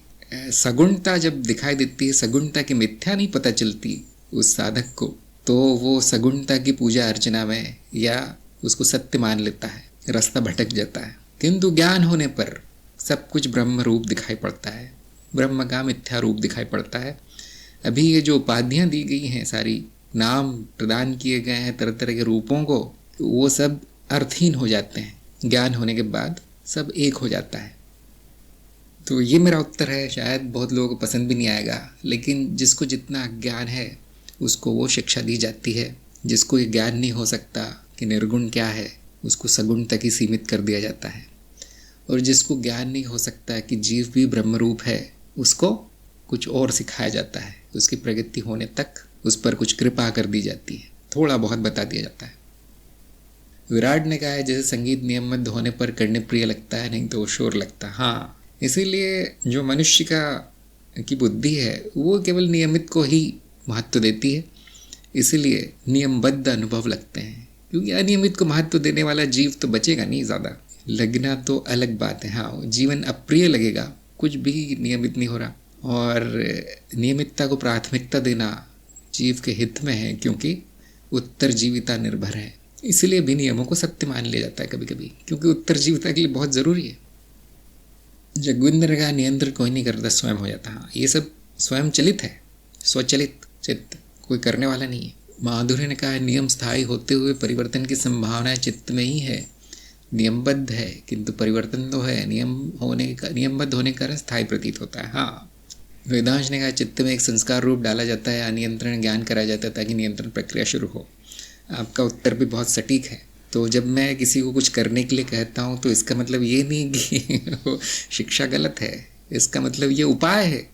सगुणता जब दिखाई देती है, सगुणता की मिथ्या नहीं पता चलती उस साधक को, तो वो सगुणता की पूजा अर्चना में या उसको सत्य मान लेता है, रास्ता भटक जाता है। किंतु ज्ञान होने पर सब कुछ ब्रह्म रूप दिखाई पड़ता है, ब्रह्म का मिथ्या रूप दिखाई पड़ता है। अभी ये जो उपाधियाँ दी गई हैं, सारी नाम प्रदान किए गए हैं तरह तरह के रूपों को, वो सब अर्थहीन हो जाते हैं। ज्ञान होने के बाद सब एक हो जाता है। तो ये मेरा उत्तर है। शायद बहुत लोगों को पसंद भी नहीं आएगा, लेकिन जिसको जितना ज्ञान है उसको वो शिक्षा दी जाती है। जिसको ये ज्ञान नहीं हो सकता कि निर्गुण क्या है, उसको सगुण तक ही सीमित कर दिया जाता है। और जिसको ज्ञान नहीं हो सकता कि जीव भी ब्रह्मरूप है, उसको कुछ और सिखाया जाता है। उसकी प्रगति होने तक उस पर कुछ कृपा कर दी जाती है, थोड़ा बहुत बता दिया जाता है। विराट ने कहा है जैसे संगीत नियमबद्ध होने पर करने प्रिय लगता है, नहीं तो वो शोर लगता है। हाँ, इसीलिए जो मनुष्य की बुद्धि है वो केवल नियमित को ही महत्व देती है, इसीलिए नियमबद्ध अनुभव लगते हैं। क्योंकि अनियमित को महत्व देने वाला जीव तो बचेगा नहीं ज़्यादा। लगना तो अलग बात है, हाँ, जीवन अप्रिय लगेगा, कुछ भी नियमित नहीं हो रहा। और नियमितता को प्राथमिकता देना जीव के हित में है, क्योंकि उत्तरजीविता निर्भर है। इसलिए भी नियमों को सत्य मान लिया जाता है कभी कभी, क्योंकि उत्तरजीविता के लिए बहुत ज़रूरी है। जगविंदर का नियंत्रण कोई नहीं करता, स्वयं हो जाता। हाँ, ये सब स्वयं चलित है, स्वचलित चित्त, कोई करने वाला नहीं है। माधुर्य ने कहा है नियम स्थायी होते हुए परिवर्तन की संभावना चित्त में ही है। नियमबद्ध है किंतु परिवर्तन तो है, नियमबद्ध होने के कारण स्थायी प्रतीत होता है। हाँ, वेदांश ने कहा चित्त में एक संस्कार रूप डाला जाता है, अनियंत्रण ज्ञान कराया जाता है ताकि नियंत्रण प्रक्रिया शुरू हो। आपका उत्तर भी बहुत सटीक है। तो जब मैं किसी को कुछ करने के लिए कहता हूँ तो इसका मतलब ये नहीं कि वो शिक्षा गलत है, इसका मतलब ये उपाय है।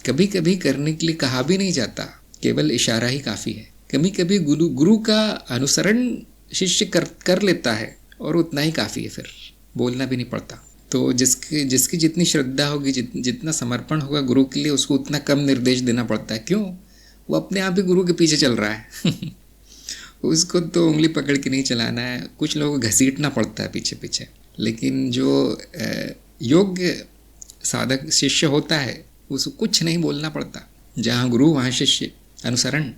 कभी कभी करने के लिए कहा भी नहीं जाता, केवल इशारा ही काफ़ी है। कभी कभी गुरु का अनुसरण शिष्य कर लेता है और उतना ही काफ़ी है, फिर बोलना भी नहीं पड़ता। तो जिसकी जितनी श्रद्धा होगी, जितना समर्पण होगा गुरु के लिए, उसको उतना कम निर्देश देना पड़ता है। क्यों? वो अपने आप ही गुरु के पीछे चल रहा है उसको तो उंगली पकड़ के नहीं चलाना है, कुछ लोगों को घसीटना पड़ता है पीछे पीछे। लेकिन जो योग्य साधक शिष्य होता है उसको कुछ नहीं बोलना पड़ता। जहाँ गुरु वहाँ शिष्य, अनुसरण।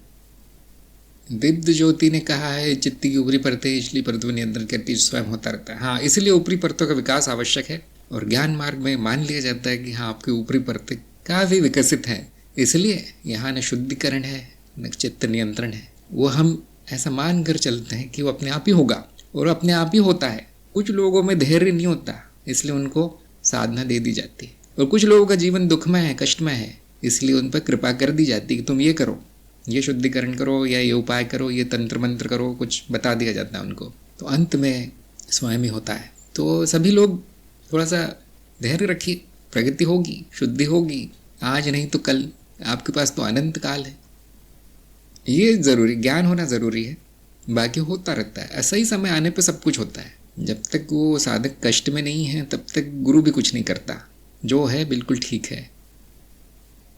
दिव्य ज्योति ने कहा है चित्त की ऊपरी परतें इसलिए परतों नियंत्रण करती स्वयं होता रहता है। हाँ, इसलिए ऊपरी परतों का विकास आवश्यक है। और ज्ञान मार्ग में मान लिया जाता है कि हाँ, आपकी ऊपरी परतें काफ़ी विकसित हैं, इसलिए यहाँ न शुद्धिकरण है न चित्त नियंत्रण है। वो हम ऐसा मान कर चलते हैं कि वो अपने आप ही होगा, और अपने आप ही होता है। कुछ लोगों में धैर्य नहीं होता, इसलिए उनको साधना दे दी जाती है। और कुछ लोगों का जीवन दुखमय है, कष्टमय है, इसलिए उन पर कृपा कर दी जाती है कि तुम ये करो, ये शुद्धिकरण करो, या ये उपाय करो, ये तंत्र मंत्र करो, कुछ बता दिया जाता है उनको। तो अंत में स्वयं ही होता है। तो सभी लोग थोड़ा सा धैर्य रखिए, प्रगति होगी, शुद्धि होगी, आज नहीं तो कल। आपके पास तो अनंत काल है। ये ज़रूरी, ज्ञान होना ज़रूरी है, बाकी होता रहता है। ऐसा ही समय आने पे सब कुछ होता है। जब तक वो साधक कष्ट में नहीं है तब तक गुरु भी कुछ नहीं करता, जो है बिल्कुल ठीक है।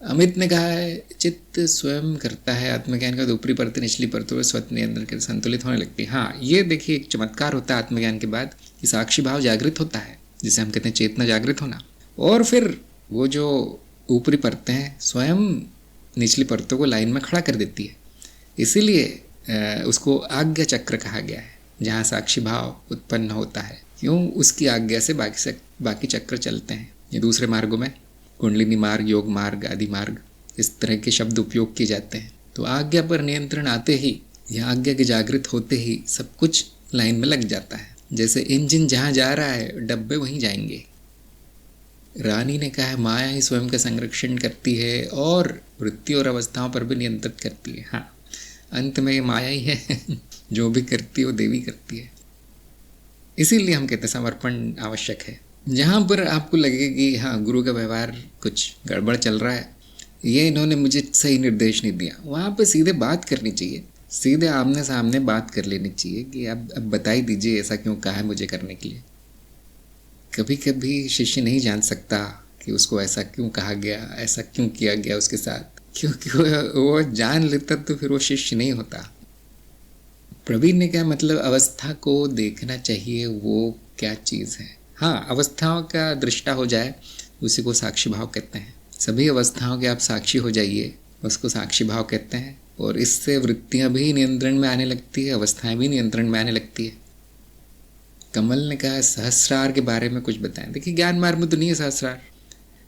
अमित ने कहा है चित्त स्वयं करता है आत्मज्ञान का, ऊपरी परतें निचली परतों स्वतः नियंत्रण के संतुलित होने लगती है। हाँ, ये देखिए एक चमत्कार होता है आत्मज्ञान के बाद कि साक्षी भाव जागृत होता है, जिसे हम कहते हैं चेतना जागृत होना। और फिर वो जो ऊपरी परतें हैं स्वयं निचली परतों को लाइन में खड़ा कर देती है। इसीलिए उसको आज्ञा चक्र कहा गया है, जहाँ साक्षी भाव उत्पन्न होता है। क्यों? उसकी आज्ञा से बाकी चक्र चलते हैं। ये दूसरे मार्गों में कुंडलिनी मार्ग, योग मार्ग, आदि मार्ग, इस तरह के शब्द उपयोग किए जाते हैं। तो आज्ञा पर नियंत्रण आते ही, या आज्ञा के जागृत होते ही सब कुछ लाइन में लग जाता है। जैसे इंजन जहाँ जा रहा है डब्बे वहीं जाएंगे। रानी ने कहा है माया ही स्वयं का संरक्षण करती है और वृत्ति और अवस्थाओं पर भी नियंत्रित करती है। हाँ, अंत में ये माया ही है जो भी करती है वो देवी करती है। इसीलिए हम कहते हैं समर्पण आवश्यक है। जहाँ पर आपको लगे कि हाँ, गुरु का व्यवहार कुछ गड़बड़ चल रहा है, ये इन्होंने मुझे सही निर्देश नहीं दिया, वहाँ पर सीधे बात करनी चाहिए, सीधे आमने सामने बात कर लेनी चाहिए कि अब बता ही दीजिए ऐसा क्यों कहा है मुझे करने के लिए। कभी कभी शिष्य नहीं जान सकता कि उसको ऐसा क्यों कहा गया, ऐसा क्यों किया गया उसके साथ, क्योंकि वो जान लेता तो फिर वो शिष्य नहीं होता। प्रवीण ने क्या मतलब अवस्था को देखना चाहिए, वो क्या चीज़ है। हाँ, अवस्थाओं का दृष्टा हो जाए उसी को साक्षी भाव कहते हैं। सभी अवस्थाओं के आप साक्षी हो जाइए, उसको साक्षी भाव कहते हैं। और इससे वृत्तियाँ भी नियंत्रण में आने लगती है, अवस्थाएं भी नियंत्रण में आने लगती है। कमल ने कहा सहस्रार के बारे में कुछ बताएं। देखिए ज्ञान मार्ग में तो नहीं है सहस्रार,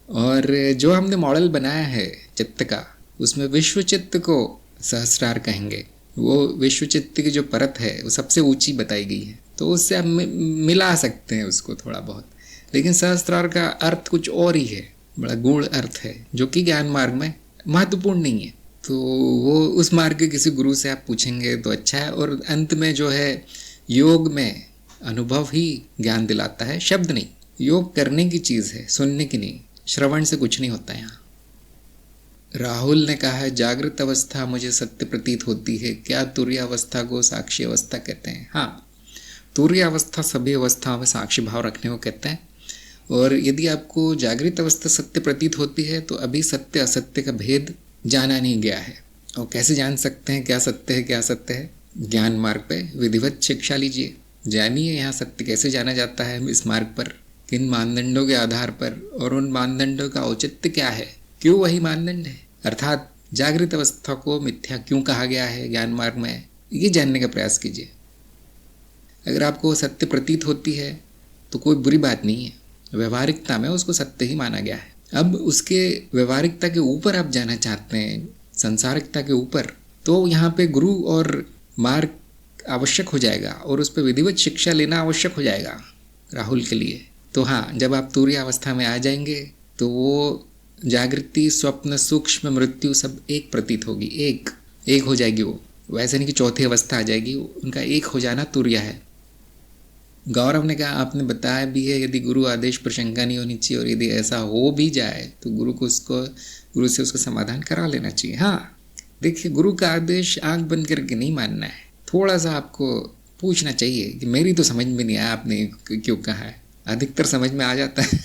और जो हमने मॉडल बनाया है चित्त का, उसमें विश्व चित्त को सहस्रार कहेंगे। वो विश्व चित्त की जो परत है वो सबसे ऊंची बताई गई है, तो उससे आप मिला सकते हैं उसको थोड़ा बहुत। लेकिन सहस्रार का अर्थ कुछ और ही है, बड़ा गूढ़ अर्थ है, जो कि ज्ञान मार्ग में महत्वपूर्ण नहीं है। तो वो उस मार्ग के किसी गुरु से आप पूछेंगे तो अच्छा है। और अंत में जो है योग में अनुभव ही ज्ञान दिलाता है, शब्द नहीं। योग करने की चीज़ है, सुनने की नहीं। श्रवण से कुछ नहीं होता यहाँ। राहुल ने कहा है जागृत अवस्था मुझे सत्य प्रतीत होती है, क्या तुरीय अवस्था को साक्षी अवस्था कहते हैं? हाँ, तुरीय अवस्था सभी अवस्थाओं में साक्षी भाव रखने को कहते हैं। और यदि आपको जागृत अवस्था सत्य प्रतीत होती है तो अभी सत्य असत्य का भेद जाना नहीं गया है। और कैसे जान सकते हैं क्या सत्य है क्या असत्य है? ज्ञान मार्ग पे विधिवत शिक्षा लीजिए, जानिए यहाँ सत्य कैसे जाना जाता है इस मार्ग पर, किन मानदंडों के आधार पर, और उन मानदंडों का औचित्य क्या है, क्यों वही मानदंड है, अर्थात जागृत अवस्था को मिथ्या क्यों कहा गया है ज्ञान मार्ग में, ये जानने का प्रयास कीजिए। अगर आपको सत्य प्रतीत होती है तो कोई बुरी बात नहीं है, व्यवहारिकता में उसको सत्य ही माना गया है। अब उसके व्यवहारिकता के ऊपर आप जाना चाहते हैं, संसारिकता के ऊपर, तो यहाँ पे गुरु और मार्ग आवश्यक हो जाएगा और उस पर विधिवत शिक्षा लेना आवश्यक हो जाएगा राहुल के लिए। तो हाँ, जब आप तुरीय अवस्था में आ जाएंगे तो वो जागृति, स्वप्न, सूक्ष्म, मृत्यु सब एक प्रतीत होगी, एक हो जाएगी वो। वैसे नहीं कि चौथी अवस्था आ जाएगी, उनका एक हो जाना तुरीय है। गौरव ने कहा आपने बताया भी है यदि गुरु आदेश पर शंका नहीं होनी चाहिए, और यदि ऐसा हो भी जाए तो गुरु से उसका समाधान करा लेना चाहिए। हाँ देखिए, गुरु का आदेश आंख बंद करके नहीं मानना है, थोड़ा सा आपको पूछना चाहिए कि मेरी तो समझ में नहीं आया आपने क्यों कहा है। अधिकतर समझ में आ जाता है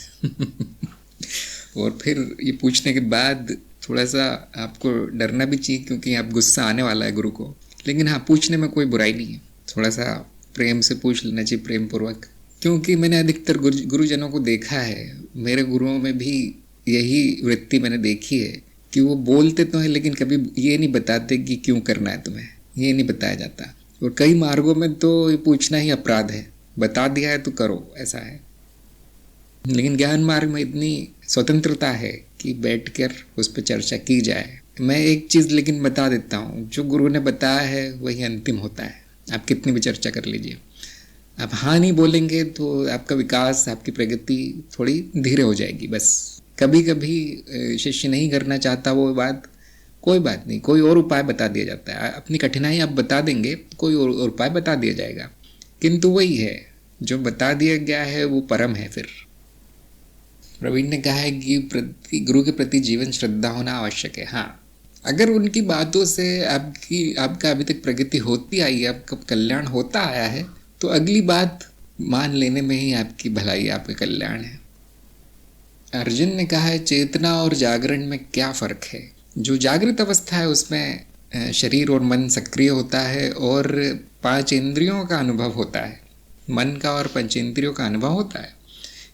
और फिर ये पूछने के बाद थोड़ा सा आपको डरना भी चाहिए, क्योंकि आप गुस्सा आने वाला है गुरु को। लेकिन हाँ, पूछने में कोई बुराई नहीं है, थोड़ा सा प्रेम से पूछ लेना चाहिए, प्रेम पूर्वक। क्योंकि मैंने अधिकतर गुरुजनों को देखा है, मेरे गुरुओं में भी यही वृत्ति मैंने देखी है कि वो बोलते तो हैं लेकिन कभी ये नहीं बताते कि क्यों करना है तुम्हें, ये नहीं बताया जाता। और कई मार्गों में तो ये पूछना ही अपराध है, बता दिया है तो करो, ऐसा है। लेकिन ज्ञान मार्ग में इतनी स्वतंत्रता है कि बैठकर उस पर चर्चा की जाए। मैं एक चीज़ लेकिन बता देता हूँ, जो गुरु ने बताया है वही अंतिम होता है, आप कितनी भी चर्चा कर लीजिए। आप हाँ नहीं बोलेंगे तो आपका विकास, आपकी प्रगति थोड़ी धीरे हो जाएगी। बस कभी कभी शिष्य नहीं करना चाहता वो बात, कोई बात नहीं, कोई और उपाय बता दिया जाता है। अपनी कठिनाई आप बता देंगे, कोई और उपाय बता दिया जाएगा, किंतु वही है जो बता दिया गया है वो परम है। फिर प्रवीण ने कहा है कि गुरु के प्रति जीवन श्रद्धा होना आवश्यक है। हाँ, अगर उनकी बातों से आपका अभी तक प्रगति होती आई है, आपका कल्याण होता आया है, तो अगली बात मान लेने में ही आपकी भलाई, आपका कल्याण है। अर्जुन ने कहा है चेतना और जागरण में क्या फ़र्क है? जो जागृत अवस्था है उसमें शरीर और मन सक्रिय होता है और 5 इंद्रियों का अनुभव होता है, मन का और पंचेंद्रियों का अनुभव होता है,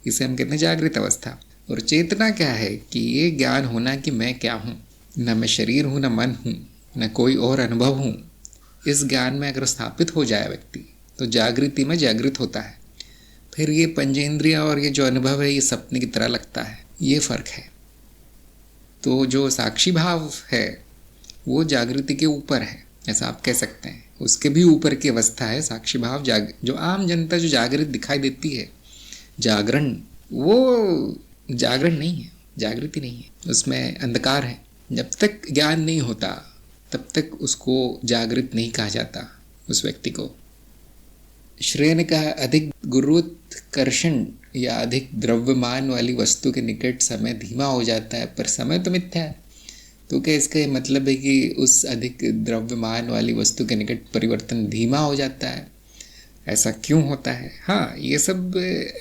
इसे हम कहते हैं जागृत अवस्था। और चेतना क्या है कि ये ज्ञान होना कि मैं क्या हूँ, न मैं शरीर हूँ, न मन हूँ, न कोई और अनुभव हूँ। इस ज्ञान में अगर स्थापित हो जाए व्यक्ति तो जागृति में जागृत होता है। फिर ये पंचेंद्रियाँ और ये जो अनुभव है ये सपने की तरह लगता है, ये फ़र्क है। तो जो साक्षी भाव है वो जागृति के ऊपर है, ऐसा आप कह सकते हैं, उसके भी ऊपर की अवस्था है साक्षी भाव। जो आम जनता जो जागृत दिखाई देती है, जागरण, वो जागरण नहीं है, जागृति नहीं है, उसमें अंधकार है। जब तक ज्ञान नहीं होता तब तक उसको जागृत नहीं कहा जाता उस व्यक्ति को। श्रेय ने कहा अधिक गुरुत्कर्षण या अधिक द्रव्यमान वाली वस्तु के निकट समय धीमा हो जाता है, पर समय तो मिथ्या है। तो क्या इसका ये मतलब है कि उस अधिक द्रव्यमान वाली वस्तु के निकट परिवर्तन धीमा हो जाता है? ऐसा क्यों होता है? हाँ, ये सब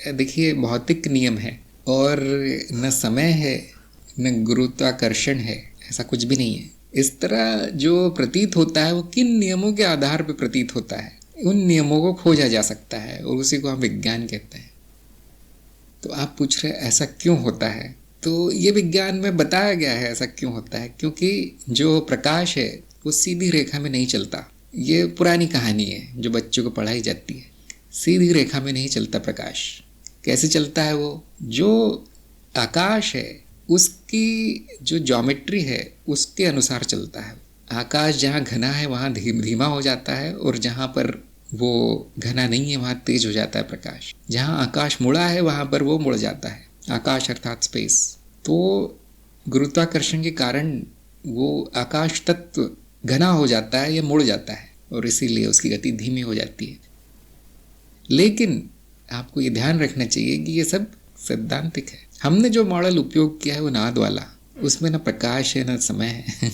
देखिए भौतिक नियम है, और न समय है न गुरुत्वाकर्षण है, ऐसा कुछ भी नहीं है। इस तरह जो प्रतीत होता है वो किन नियमों के आधार पर प्रतीत होता है, उन नियमों को खोजा जा सकता है और उसी को हम विज्ञान कहते हैं। तो आप पूछ रहे ऐसा क्यों होता है, तो ये विज्ञान में बताया गया है ऐसा क्यों होता है। क्योंकि जो प्रकाश है वो सीधी रेखा में नहीं चलता। ये पुरानी कहानी है जो बच्चों को पढ़ाई जाती है, सीधी रेखा में नहीं चलता प्रकाश। कैसे चलता है वो? जो आकाश है उसकी जो ज्योमेट्री है उसके अनुसार चलता है। आकाश जहाँ घना है वहाँ धीमा हो जाता है, और जहाँ पर वो घना नहीं है वहाँ तेज हो जाता है प्रकाश। जहाँ आकाश मुड़ा है वहाँ पर वो मुड़ जाता है, आकाश अर्थात स्पेस। तो गुरुत्वाकर्षण के कारण वो आकाश तत्व घना हो जाता है या मुड़ जाता है, और इसीलिए उसकी गति धीमी हो जाती है। लेकिन आपको ये ध्यान रखना चाहिए कि ये सब सैद्धांतिक है। हमने जो मॉडल उपयोग किया है वो नाद वाला, उसमें ना प्रकाश है ना समय है।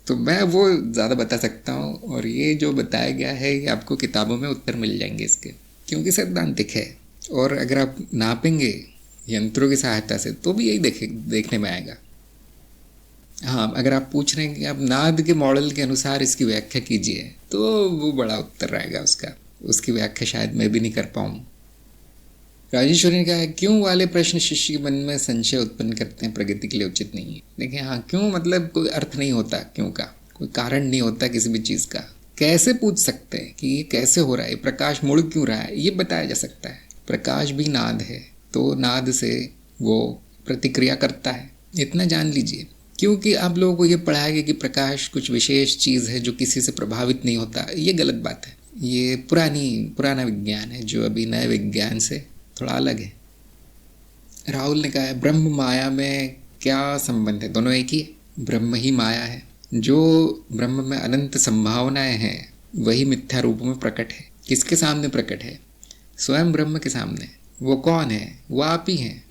तो मैं वो ज़्यादा बता सकता हूँ, और ये जो बताया गया है ये आपको किताबों में उत्तर मिल जाएंगे इसके, क्योंकि सैद्धांतिक है। और अगर आप नापेंगे यंत्रों की सहायता से तो भी यही देखने में आएगा। हाँ, अगर आप पूछ रहे हैं कि आप नाद के मॉडल के अनुसार इसकी व्याख्या कीजिए, तो वो बड़ा उत्तर रहेगा उसका। उसकी व्याख्या शायद मैं भी नहीं कर पाऊँ। राजेश्वरी ने कहा है, क्यों वाले प्रश्न शिष्य के मन में संशय उत्पन्न करते हैं, प्रगति के लिए उचित नहीं है। देखिए, हाँ, क्यों मतलब कोई अर्थ नहीं होता क्यों का, कोई कारण नहीं होता किसी भी चीज़ का। कैसे पूछ सकते हैं कि ये कैसे हो रहा है, प्रकाश मुड़ क्यों रहा है, ये बताया जा सकता है। प्रकाश भी नाद है, तो नाद से वो प्रतिक्रिया करता है, इतना जान लीजिए। क्योंकि आप लोगों को ये पढ़ाया गया कि प्रकाश कुछ विशेष चीज़ है जो किसी से प्रभावित नहीं होता, ये गलत बात है। ये पुराना विज्ञान है जो अभी नए विज्ञान से थोड़ा अलग है। राहुल ने कहा है, ब्रह्म माया में क्या संबंध है, दोनों एक ही है। ब्रह्म ही माया है। जो ब्रह्म में अनंत संभावनाएं हैं वही मिथ्या रूप में प्रकट है। किसके सामने प्रकट है? स्वयं ब्रह्म के सामने। वो कौन है? वो आप ही हैं।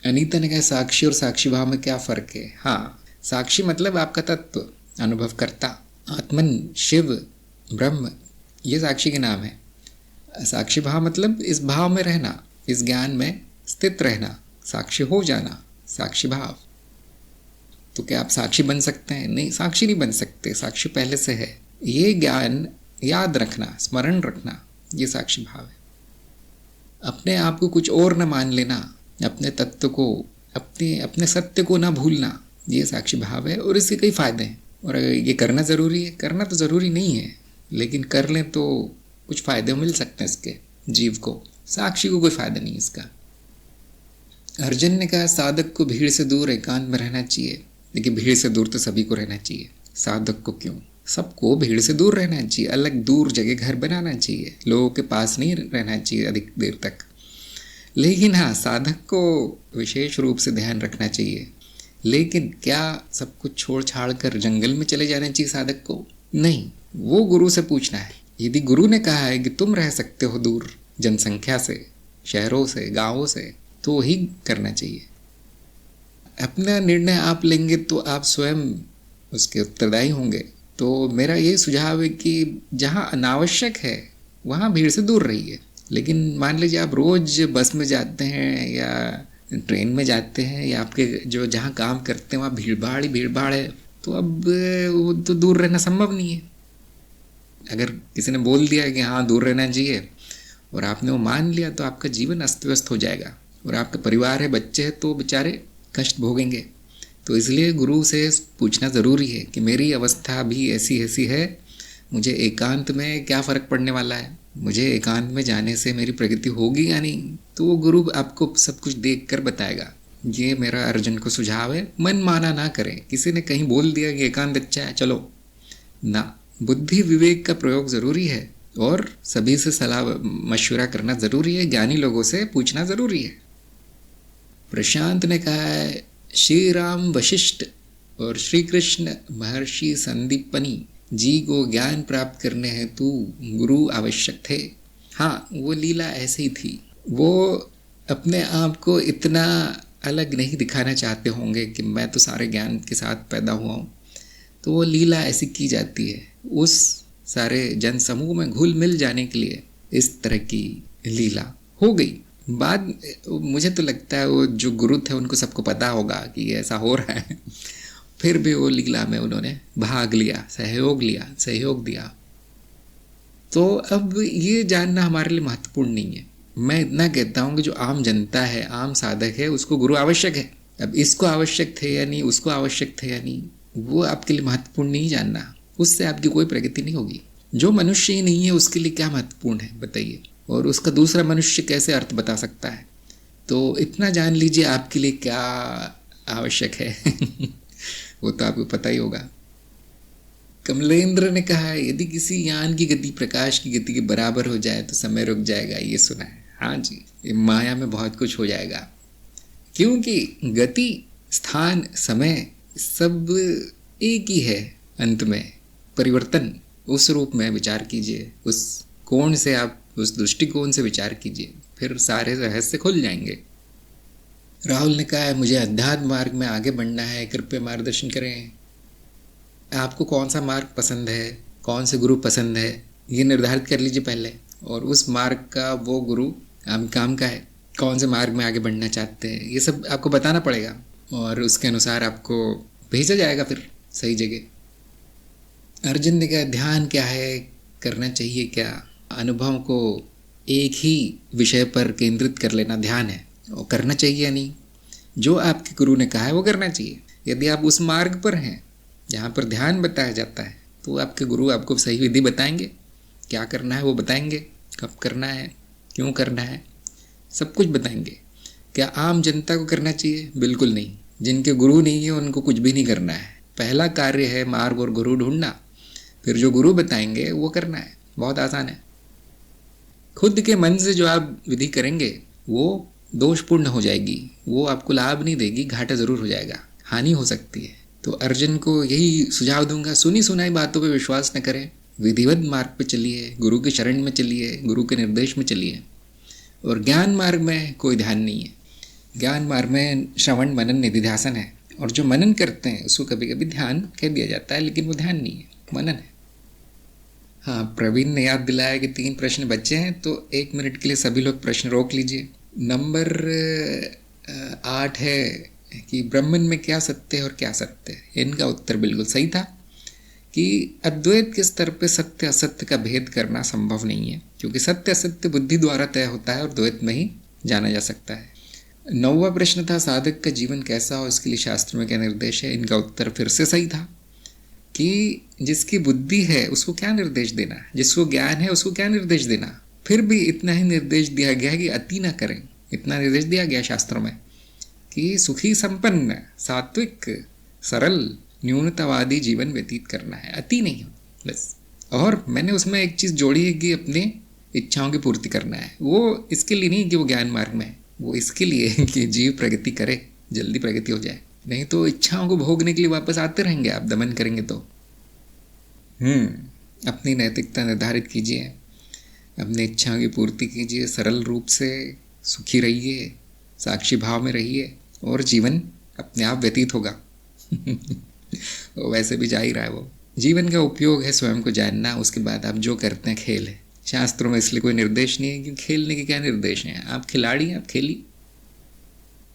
अनीता ने कहा, साक्षी और साक्षी भाव में क्या फ़र्क है? हाँ, साक्षी मतलब आपका तत्व, अनुभव करता, आत्मन, शिव, ब्रह्म, ये साक्षी के नाम है। साक्षी भाव मतलब इस भाव में रहना, इस ज्ञान में स्थित रहना, साक्षी हो जाना, साक्षी भाव। तो क्या आप साक्षी बन सकते हैं? नहीं, साक्षी नहीं बन सकते, साक्षी पहले से है। ये ज्ञान याद रखना, स्मरण रखना, ये साक्षी भाव है। अपने आप को कुछ और न मान लेना, अपने तत्व को, अपने सत्य को ना भूलना, ये साक्षी भाव है। और इसके कई फायदे हैं। और ये करना ज़रूरी है? करना तो ज़रूरी नहीं है, लेकिन कर लें तो कुछ फ़ायदे मिल सकते हैं इसके जीव को। साक्षी को कोई फ़ायदा नहीं इसका। अर्जुन ने कहा, साधक को भीड़ से दूर एकांत में रहना चाहिए। देखिए, भीड़ से दूर तो सभी को रहना चाहिए, साधक को क्यों? सबको भीड़ से दूर रहना चाहिए, अलग दूर जगह घर बनाना चाहिए, लोगों के पास नहीं रहना चाहिए अधिक देर तक। लेकिन हाँ, साधक को विशेष रूप से ध्यान रखना चाहिए। लेकिन क्या सब कुछ छोड़ छाड़ कर जंगल में चले जाना चाहिए साधक को? नहीं, वो गुरु से पूछना है। यदि गुरु ने कहा है कि तुम रह सकते हो दूर जनसंख्या से, शहरों से, गाँवों से, तो ही करना चाहिए। अपना निर्णय आप लेंगे तो आप स्वयं उसके उत्तरदायी होंगे। तो मेरा ये सुझाव है कि जहाँ अनावश्यक है वहाँ भीड़ से दूर रहिए। लेकिन मान लीजिए आप रोज़ बस में जाते हैं या ट्रेन में जाते हैं, या आपके जो जहाँ काम करते हैं वहाँ भीड़ भाड़ है, तो अब वो तो दूर रहना संभव नहीं है। अगर किसी ने बोल दिया कि हाँ दूर रहना चाहिए और आपने वो मान लिया, तो आपका जीवन अस्त व्यस्त हो जाएगा। और आपका परिवार है, बच्चे हैं, तो बेचारे कष्ट भोगेंगे। तो इसलिए गुरु से पूछना ज़रूरी है कि मेरी अवस्था भी ऐसी ऐसी है, मुझे एकांत में क्या फ़र्क पड़ने वाला है, मुझे एकांत में जाने से मेरी प्रगति होगी या नहीं। तो वो गुरु आपको सब कुछ देख कर बताएगा। ये मेरा अर्जुन को सुझाव है। मन माना ना करें। किसी ने कहीं बोल दिया कि एकांत अच्छा है, चलो ना। बुद्धि विवेक का प्रयोग ज़रूरी है, और सभी से सलाह मशवरा करना ज़रूरी है, ज्ञानी लोगों से पूछना ज़रूरी है। प्रशांत ने कहा है, श्री राम वशिष्ठ और श्री कृष्ण महर्षि संदीपनी जी को ज्ञान प्राप्त करने हेतु गुरु आवश्यक थे। हाँ, वो लीला ऐसे ही थी। वो अपने आप को इतना अलग नहीं दिखाना चाहते होंगे कि मैं तो सारे ज्ञान के साथ पैदा हुआ हूँ। तो वो लीला ऐसी की जाती है, उस सारे जन समूह में घुल मिल जाने के लिए इस तरह की लीला हो गई। बाद मुझे तो लगता है वो जो गुरु थे उनको सबको पता होगा कि ऐसा हो रहा है, फिर भी वो लीला में उन्होंने भाग लिया, सहयोग दिया। तो अब ये जानना हमारे लिए महत्वपूर्ण नहीं है। मैं इतना कहता हूँ कि जो आम जनता है, आम साधक है, उसको गुरु आवश्यक है। अब इसको आवश्यक थे या नहीं, उसको आवश्यक थे या नहीं, वो आपके लिए महत्वपूर्ण नहीं जानना। उससे आपकी कोई प्रगति नहीं होगी। जो मनुष्य ही नहीं है उसके लिए क्या महत्वपूर्ण है बताइए, और उसका दूसरा मनुष्य कैसे अर्थ बता सकता है। तो इतना जान लीजिए आपके लिए क्या आवश्यक है। वो तो आपको पता ही होगा। कमलेंद्र ने कहा है, यदि किसी यान की गति प्रकाश की गति के बराबर हो जाए तो समय रुक जाएगा। ये सुना है? हाँ जी, ये माया में बहुत कुछ हो जाएगा, क्योंकि गति, स्थान, समय सब एक ही है। अंत में परिवर्तन, उस रूप में विचार कीजिए, उस कोण से आप, उस दृष्टिकोण से विचार कीजिए, फिर सारे रहस्य खुल जाएंगे। राहुल ने कहा है मुझे अध्यात्म मार्ग में आगे बढ़ना है, कृपया मार्गदर्शन करें। आपको कौन सा मार्ग पसंद है, कौन से गुरु पसंद है, ये निर्धारित कर लीजिए पहले, और उस मार्ग का वो गुरु काम का है, कौन से मार्ग में आगे बढ़ना चाहते हैं, ये सब आपको बताना पड़ेगा और उसके अनुसार आपको भेजा जाएगा फिर सही जगह। अर्जुन ने कहा ध्यान क्या है, करना चाहिए क्या? अनुभव को एक ही विषय पर केंद्रित कर लेना ध्यान है, और करना चाहिए या नहीं, जो आपके गुरु ने कहा है वो करना चाहिए। यदि आप उस मार्ग पर हैं जहाँ पर ध्यान बताया जाता है तो आपके गुरु आपको सही विधि बताएंगे, क्या करना है वो बताएंगे, कब करना है, क्यों करना है, सब कुछ बताएंगे। क्या आम जनता को करना चाहिए? बिल्कुल नहीं। जिनके गुरु नहीं है उनको कुछ भी नहीं करना है। पहला कार्य है मार्ग और गुरु ढूंढना, फिर जो गुरु बताएंगे वो करना है। बहुत आसान है। खुद के मन से जो आप विधि करेंगे वो दोषपूर्ण हो जाएगी, वो आपको लाभ नहीं देगी, घाटा ज़रूर हो जाएगा, हानि हो सकती है। तो अर्जुन को यही सुझाव दूंगा, सुनी सुनाई बातों पे विश्वास न करें, विधिवत मार्ग पे चलिए, गुरु के शरण में चलिए, गुरु के निर्देश में चलिए। और ज्ञान मार्ग में कोई ध्यान नहीं है। ज्ञान मार्ग में श्रवण मनन निधिध्यासन है, और जो मनन करते हैं उसको कभी कभी ध्यान कह दिया जाता है, लेकिन वो ध्यान नहीं है, मनन है। हाँ, प्रवीण ने याद दिलाया कि 3 प्रश्न बचे हैं, तो 1 मिनट के लिए सभी लोग प्रश्न रोक लीजिए। नंबर 8 है कि ब्रह्मन में क्या सत्य है और क्या सत्य है। इनका उत्तर बिल्कुल सही था कि अद्वैत के स्तर पे सत्य असत्य का भेद करना संभव नहीं है, क्योंकि सत्य असत्य बुद्धि द्वारा तय होता है और द्वैत में ही जाना जा सकता है। 9वां प्रश्न था साधक का जीवन कैसा हो, इसके लिए शास्त्र में क्या निर्देश है। इनका उत्तर फिर से सही था कि जिसकी बुद्धि है उसको क्या निर्देश देना, जिसको ज्ञान है उसको क्या निर्देश देना। फिर भी इतना ही निर्देश दिया गया कि अति ना करें। इतना निर्देश दिया गया शास्त्रों में कि सुखी संपन्न सात्विक सरल न्यूनतावादी जीवन व्यतीत करना है, अति नहीं हो बस। और मैंने उसमें एक चीज़ जोड़ी है कि अपने इच्छाओं की पूर्ति करना है। वो इसके लिए नहीं कि वो ज्ञान मार्ग में है, वो इसके लिए कि जीव प्रगति करे, जल्दी प्रगति हो जाए। नहीं तो इच्छाओं को भोगने के लिए वापस आते रहेंगे आप, दमन करेंगे तो। अपनी नैतिकता निर्धारित कीजिए, अपनी इच्छाओं की पूर्ति कीजिए, सरल रूप से सुखी रहिए, साक्षी भाव में रहिए, और जीवन अपने आप व्यतीत होगा। वैसे भी जा ही रहा है वो। जीवन का उपयोग है स्वयं को जानना, उसके बाद आप जो करते हैं खेल है। शास्त्रों में इसलिए कोई निर्देश नहीं है कि खेलने के क्या निर्देश हैं। आप खिलाड़ी हैं, आप खेली।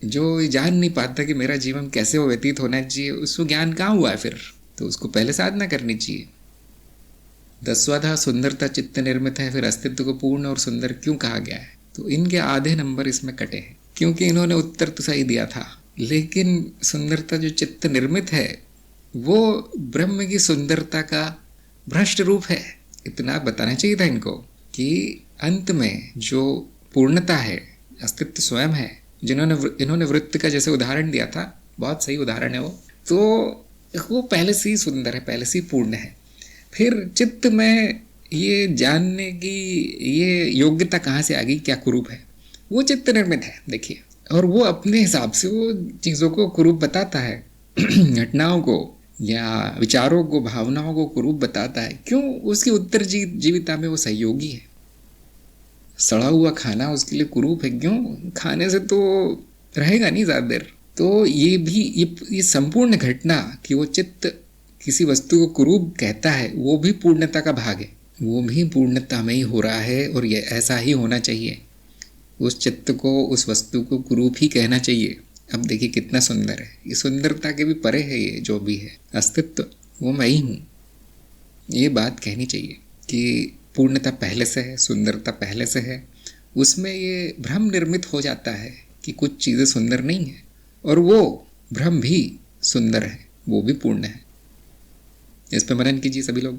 जो जान नहीं पाता कि मेरा जीवन कैसे वो व्यतीत होना चाहिए, उसको ज्ञान कहाँ हुआ है फिर, तो उसको पहले साधना करनी चाहिए। 10वां था सुंदरता चित्त निर्मित है, फिर अस्तित्व को पूर्ण और सुंदर क्यों कहा गया है। तो इनके आधे नंबर इसमें कटे हैं, क्योंकि इन्होंने उत्तर तो सही दिया था, लेकिन सुंदरता जो चित्त निर्मित है वो ब्रह्म की सुंदरता का भ्रष्ट रूप है। इतना बताना चाहिए था इनको कि अंत में जो पूर्णता है, अस्तित्व स्वयं है। इन्होंने वृत्त का जैसे उदाहरण दिया था, बहुत सही उदाहरण है वो, तो वो पहले से ही सुंदर है, पहले से ही पूर्ण है। फिर चित्त में ये जानने की ये योग्यता कहाँ से आ गई, क्या कुरूप है, वो चित्त निर्मित है देखिए, और वो अपने हिसाब से वो चीज़ों को कुरूप बताता है। घटनाओं को या विचारों को, भावनाओं को कुरूप बताता है। क्यों? उसकी उत्तर जीविता में वो सहयोगी है। सड़ा हुआ खाना उसके लिए कुरूप है, क्यों? खाने से तो रहेगा नहीं ज़्यादा देर। तो ये भी ये संपूर्ण घटना कि वो चित्त किसी वस्तु को कुरूप कहता है, वो भी पूर्णता का भाग है, वो भी पूर्णता में ही हो रहा है, और ये ऐसा ही होना चाहिए। उस चित्त को, उस वस्तु को कुरूप ही कहना चाहिए। अब देखिए कितना सुंदर है, ये सुंदरता के भी परे है। ये जो भी है अस्तित्व, वो मैं ही हूँ। ये बात कहनी चाहिए कि पूर्णता पहले से है, सुंदरता पहले से है। उसमें ये भ्रम निर्मित हो जाता है कि कुछ चीज़ें सुंदर नहीं है, और वो भ्रम भी सुंदर है, वो भी पूर्ण है। इस पर मनन कीजिए सभी लोग।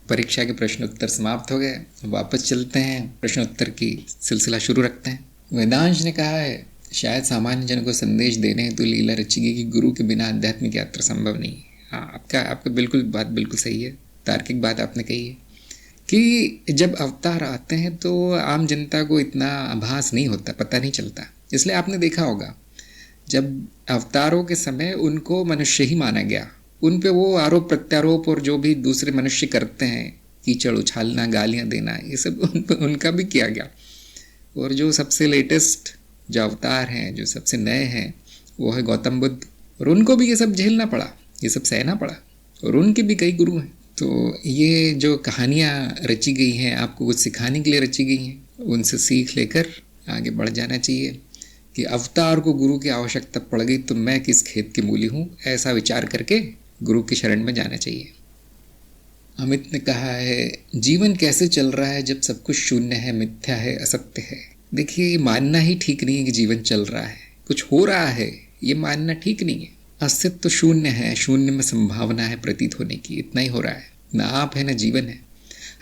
परीक्षा के प्रश्न उत्तर समाप्त हो गए, वापस चलते हैं, प्रश्न उत्तर की सिलसिला शुरू रखते हैं। वेदांश ने कहा है शायद सामान्य जन को संदेश देने हेतु लीला रची गई कि गुरु के बिना आध्यात्मिक यात्रा संभव नहीं है। हाँ, आपका बिल्कुल बात बिल्कुल सही है, तार्किक बात आपने कही है कि जब अवतार आते हैं तो आम जनता को इतना आभास नहीं होता, पता नहीं चलता। इसलिए आपने देखा होगा जब अवतारों के समय उनको मनुष्य ही माना गया, उन पे वो आरोप प्रत्यारोप और जो भी दूसरे मनुष्य करते हैं, कीचड़ उछालना, गालियाँ देना, ये सब उनका भी किया गया। और जो सबसे लेटेस्ट जो अवतार हैं, जो सबसे नए हैं, वो है गौतम बुद्ध। और उनको भी ये सब झेलना पड़ा, ये सब सहना पड़ा, और उनके भी कई गुरु हैं। तो ये जो कहानियाँ रची गई हैं आपको कुछ सिखाने के लिए रची गई हैं, उनसे सीख लेकर आगे बढ़ जाना चाहिए कि अवतार को गुरु की आवश्यकता पड़ गई तो मैं किस खेत की मूली हूँ, ऐसा विचार करके गुरु की शरण में जाना चाहिए। अमित ने कहा है, जीवन कैसे चल रहा है जब सब कुछ शून्य है, मिथ्या है, असत्य है। देखिए, मानना ही ठीक नहीं है कि जीवन चल रहा है, कुछ हो रहा है, ये मानना ठीक नहीं है। अस्तित्व तो शून्य है, शून्य में संभावना है प्रतीत होने की, इतना ही हो रहा है। ना आप है ना जीवन है।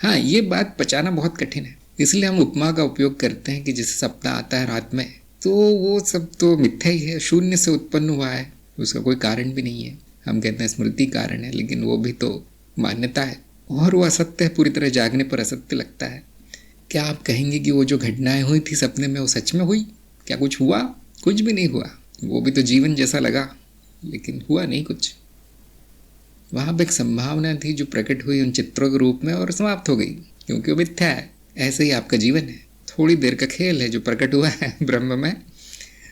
हाँ, ये बात पचाना बहुत कठिन है, इसलिए हम उपमा का उपयोग करते हैं कि जैसे सपना आता है रात में, तो वो सब तो मिथ्या ही है, शून्य से उत्पन्न हुआ है, उसका कोई कारण भी नहीं है। हम कहते हैं स्मृति कारण है, लेकिन वो भी तो मान्यता है, और वो असत्य है, पूरी तरह जागने पर असत्य लगता है। क्या आप कहेंगे कि वो जो घटनाएं हुई थी सपने में वो सच में हुई? क्या कुछ हुआ? कुछ भी नहीं हुआ। वो भी तो जीवन जैसा लगा, लेकिन हुआ नहीं कुछ। वहाँ पर एक संभावना थी जो प्रकट हुई उन चित्रों के रूप में और समाप्त हो गई, क्योंकि वो मिथ्या है। ऐसे ही आपका जीवन है, थोड़ी देर का खेल है, जो प्रकट हुआ है ब्रह्म में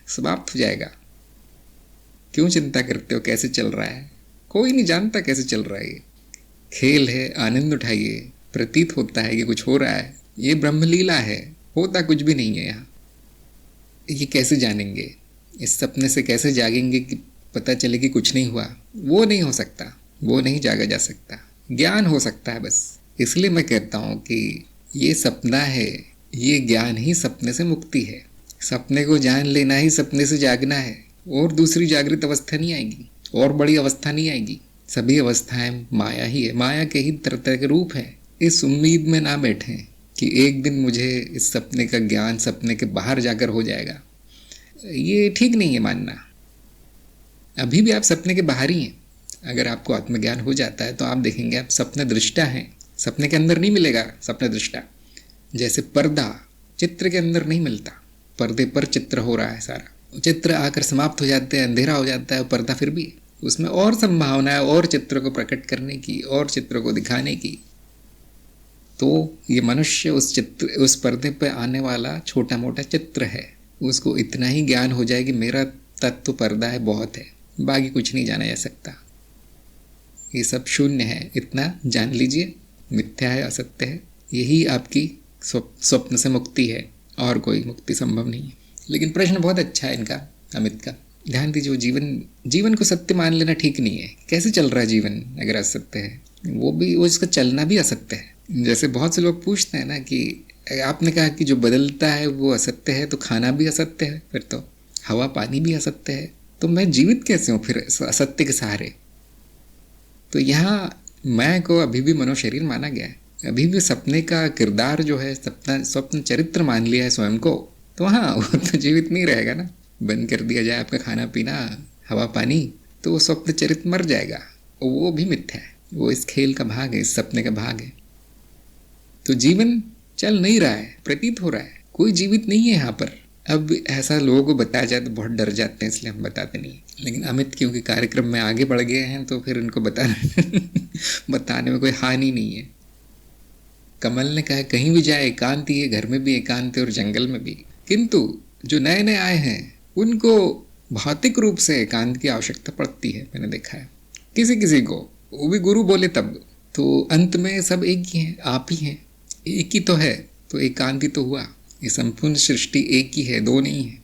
समाप्त हो जाएगा। क्यों चिंता करते हो कैसे चल रहा है? कोई नहीं जानता कैसे चल रहा है। ये खेल है, आनंद उठाइए। प्रतीत होता है कि कुछ हो रहा है, ये ब्रह्मलीला है, होता कुछ भी नहीं है यहाँ। ये कैसे जानेंगे? इस सपने से कैसे जागेंगे कि पता चले कि कुछ नहीं हुआ? वो नहीं हो सकता, वो नहीं जागा जा सकता। ज्ञान हो सकता है बस। इसलिए मैं कहता हूँ कि ये सपना है, ये ज्ञान ही सपने से मुक्ति है। सपने को जान लेना ही सपने से जागना है, और दूसरी जागृत अवस्था नहीं आएगी, और बड़ी अवस्था नहीं आएगी। सभी अवस्थाएं माया ही है, माया के ही तरह तरह के रूप हैं। इस उम्मीद में ना बैठें कि एक दिन मुझे इस सपने का ज्ञान सपने के बाहर जाकर हो जाएगा। ये ठीक नहीं है मानना। अभी भी आप सपने के बाहर ही हैं। अगर आपको आत्मज्ञान हो जाता है तो आप देखेंगे आप सपने दृष्टा हैं। सपने के अंदर नहीं मिलेगा सपने दृष्टा। जैसे पर्दा चित्र के अंदर नहीं मिलता, पर्दे पर चित्र हो रहा है सारा। चित्र आकर समाप्त हो जाते हैं, अंधेरा हो जाता है, पर्दा फिर भी उसमें और संभावना है, और चित्र को प्रकट करने की, और चित्र को दिखाने की। तो ये मनुष्य उस पर्दे पे आने वाला छोटा मोटा चित्र है। उसको इतना ही ज्ञान हो जाए कि मेरा तत्व पर्दा है, बहुत है, बाकी कुछ नहीं जाना जा सकता, ये सब शून्य है, इतना जान लीजिए। मिथ्या है, असत्य है। यही आपकी स्वप्न से मुक्ति है, और कोई मुक्ति संभव नहीं है। लेकिन प्रश्न बहुत अच्छा है इनका, अमित का। ध्यान दीजिए, जीवन को सत्य मान लेना ठीक नहीं है। कैसे चल रहा है जीवन अगर असत्य है? वो इसका चलना भी असत्य है। जैसे बहुत से लोग पूछते हैं ना कि आपने कहा कि जो बदलता है वो असत्य है, तो खाना भी असत्य है, फिर तो हवा पानी भी असत्य है, तो मैं जीवित कैसे हूँ फिर असत्य के सहारे? तो यहाँ मैं को अभी भी मनोशरीर माना गया है, अभी भी सपने का किरदार जो है, स्वप्न चरित्र मान लिया है स्वयं को, तो हाँ, वो तो जीवित नहीं रहेगा ना। बंद कर दिया जाए आपका खाना पीना, हवा पानी, तो वो स्वप्न चरित्र मर जाएगा, वो भी मिथ्या है। वो इस खेल का भाग है, इस सपने का भाग है। तो जीवन चल नहीं रहा है, प्रतीत हो रहा है, कोई जीवित नहीं है यहाँ पर। अब ऐसा लोगों को बताया जाए तो बहुत डर जाते हैं, इसलिए हम बताते नहीं। लेकिन अमित क्योंकि कार्यक्रम में आगे बढ़ गए हैं तो फिर उनको बताने में कोई हानि नहीं है। कमल ने कहा, कहीं भी जाए एकांत ही है, घर में भी एकांत है और जंगल में भी। किंतु जो नए नए आए हैं उनको भौतिक रूप से एकांत की आवश्यकता पड़ती है, मैंने देखा है। किसी को, वो भी गुरु बोले तब। तो अंत में सब एक ही हैं, आप ही हैं, एक ही तो है, तो एकांत ही तो हुआ। ये संपूर्ण सृष्टि एक ही है, दो नहीं है।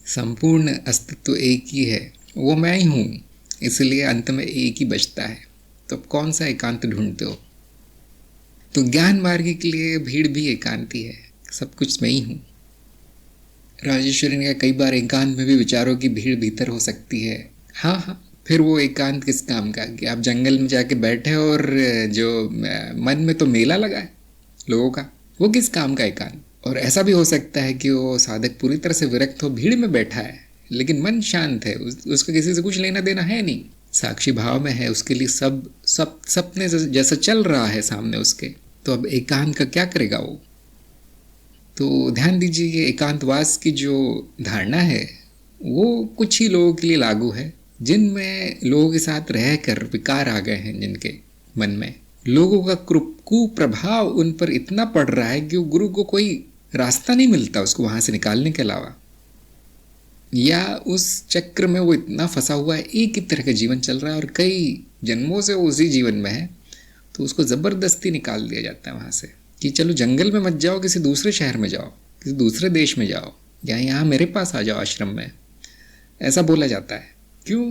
संपूर्ण अस्तित्व एक ही है, वो मैं ही हूँ, इसलिए अंत में एक ही बचता है। तो कौन सा एकांत ढूंढते हो? तो ज्ञान मार्ग के लिए भीड़ भी एकांत ही है, सब कुछ मैं ही हूँ। राजेश्वरी ने कहा, कई बार एकांत में भी विचारों की भीड़ भीतर हो सकती है। हाँ, फिर वो एकांत किस काम का कि आप जंगल में जाके बैठे और जो मन में तो मेला लगा है लोगों का, वो किस काम का एकांत? और ऐसा भी हो सकता है कि वो साधक पूरी तरह से विरक्त हो, भीड़ में बैठा है, लेकिन मन शांत है, उसका किसी से कुछ लेना देना है नहीं, साक्षी भाव में है, उसके लिए सब सपने जैसा चल रहा है सामने उसके। तो अब एकांत का क्या करेगा वो? तो ध्यान दीजिए, ये एकांतवास की जो धारणा है वो कुछ ही लोगों के लिए लागू है, जिनमें लोगों के साथ रहकर विकार आ गए हैं, जिनके मन में लोगों का कुप्रभाव उन पर इतना पड़ रहा है कि गुरु को कोई रास्ता नहीं मिलता उसको वहां से निकालने के अलावा। या उस चक्र में वो इतना फंसा हुआ है, एक ही तरह का जीवन चल रहा है और कई जन्मों से वो उसी जीवन में है, तो उसको ज़बरदस्ती निकाल दिया जाता है वहाँ से कि चलो जंगल में मत जाओ, किसी दूसरे शहर में जाओ, किसी दूसरे देश में जाओ, या यहाँ मेरे पास आ जाओ आश्रम में, ऐसा बोला जाता है। क्यों?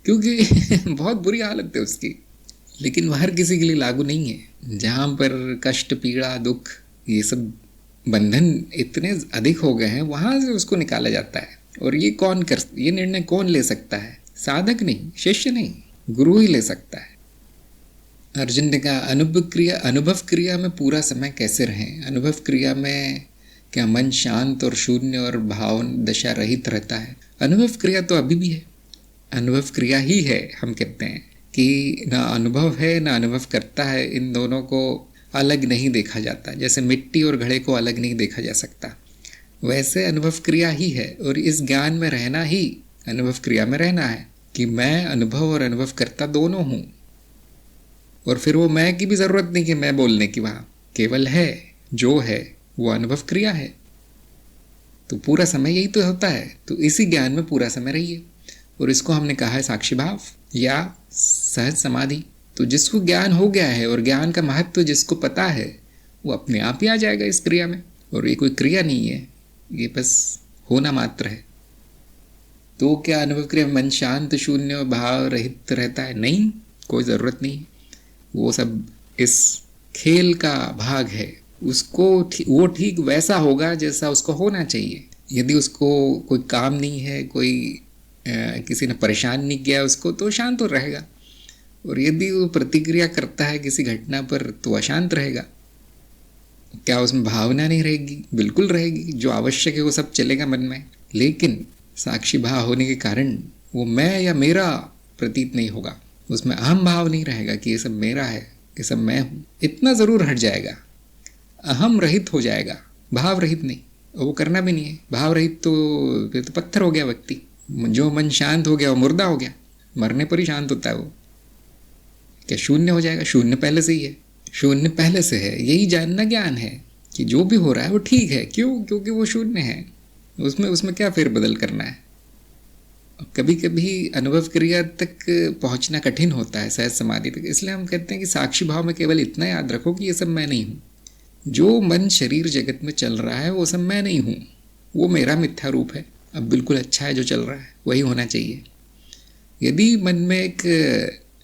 क्योंकि बहुत बुरी हालत है उसकी। लेकिन वह हर किसी के लिए लागू नहीं है। जहाँ पर कष्ट, पीड़ा, दुख, ये सब बंधन इतने अधिक हो गए हैं, वहाँ से उसको निकाला जाता है। और ये निर्णय कौन ले सकता है? साधक नहीं, शिष्य नहीं, गुरु ही ले सकता है। अर्जुन ने कहा अनुभव क्रिया में पूरा समय कैसे रहें? अनुभव क्रिया में क्या मन शांत और शून्य और भावन दशा रहित रहता है? अनुभव क्रिया तो अभी भी है, अनुभव क्रिया ही है। हम कहते हैं कि ना अनुभव है ना अनुभव करता है, इन दोनों को अलग नहीं देखा जाता। जैसे मिट्टी और घड़े को अलग नहीं देखा जा सकता, वैसे अनुभव क्रिया ही है। और इस ज्ञान में रहना ही अनुभव क्रिया में रहना है कि मैं अनुभव और अनुभव करता दोनों हूँ। और फिर वो मैं की भी ज़रूरत नहीं कि मैं बोलने की, वहाँ केवल है, जो है वो अनुभव क्रिया है। तो पूरा समय यही तो होता है। तो इसी ज्ञान में पूरा समय रहिए। और इसको हमने कहा है साक्षी भाव या सहज समाधि। तो जिसको ज्ञान हो गया है और ज्ञान का महत्व जिसको पता है, वो अपने आप ही आ जाएगा इस क्रिया में। और ये कोई क्रिया नहीं है, ये बस होना मात्र है। तो क्या अनुभव क्रिया मन शांत शून्य भाव रहित रहता है? नहीं, कोई ज़रूरत नहीं। वो सब इस खेल का भाग है। उसको वो ठीक वैसा होगा जैसा उसको होना चाहिए। यदि उसको कोई काम नहीं है, कोई किसी ने परेशान नहीं किया उसको, तो शांत हो रहेगा। और यदि वो प्रतिक्रिया करता है किसी घटना पर, तो अशांत रहेगा। क्या उसमें भावना नहीं रहेगी? बिल्कुल रहेगी। जो आवश्यक है वो सब चलेगा मन में। लेकिन साक्षी भाव होने के कारण वो मैं या मेरा प्रतीत नहीं होगा। उसमें अहम भाव नहीं रहेगा कि ये सब मेरा है, ये सब मैं हूँ। इतना ज़रूर हट जाएगा, अहम रहित हो जाएगा, भाव रहित नहीं। और वो करना भी नहीं है। भाव रहित तो फिर तो पत्थर हो गया व्यक्ति। जो मन शांत हो गया वो मुर्दा हो गया, मरने पर ही शांत होता है वो। क्या शून्य हो जाएगा? शून्य पहले से ही है, शून्य पहले से है। यही जानना ज्ञान है कि जो भी हो रहा है वो ठीक है। क्यों? क्योंकि वो शून्य है। उसमें क्या फेरबदल करना है? कभी कभी अनुभव क्रिया तक पहुंचना कठिन होता है, सहज समाधि तक। इसलिए हम कहते हैं कि साक्षी भाव में केवल इतना याद रखो कि ये सब मैं नहीं हूँ। जो मन शरीर जगत में चल रहा है वो सब मैं नहीं हूँ, वो मेरा मिथ्या रूप है। अब बिल्कुल अच्छा है जो चल रहा है, वही होना चाहिए। यदि मन में एक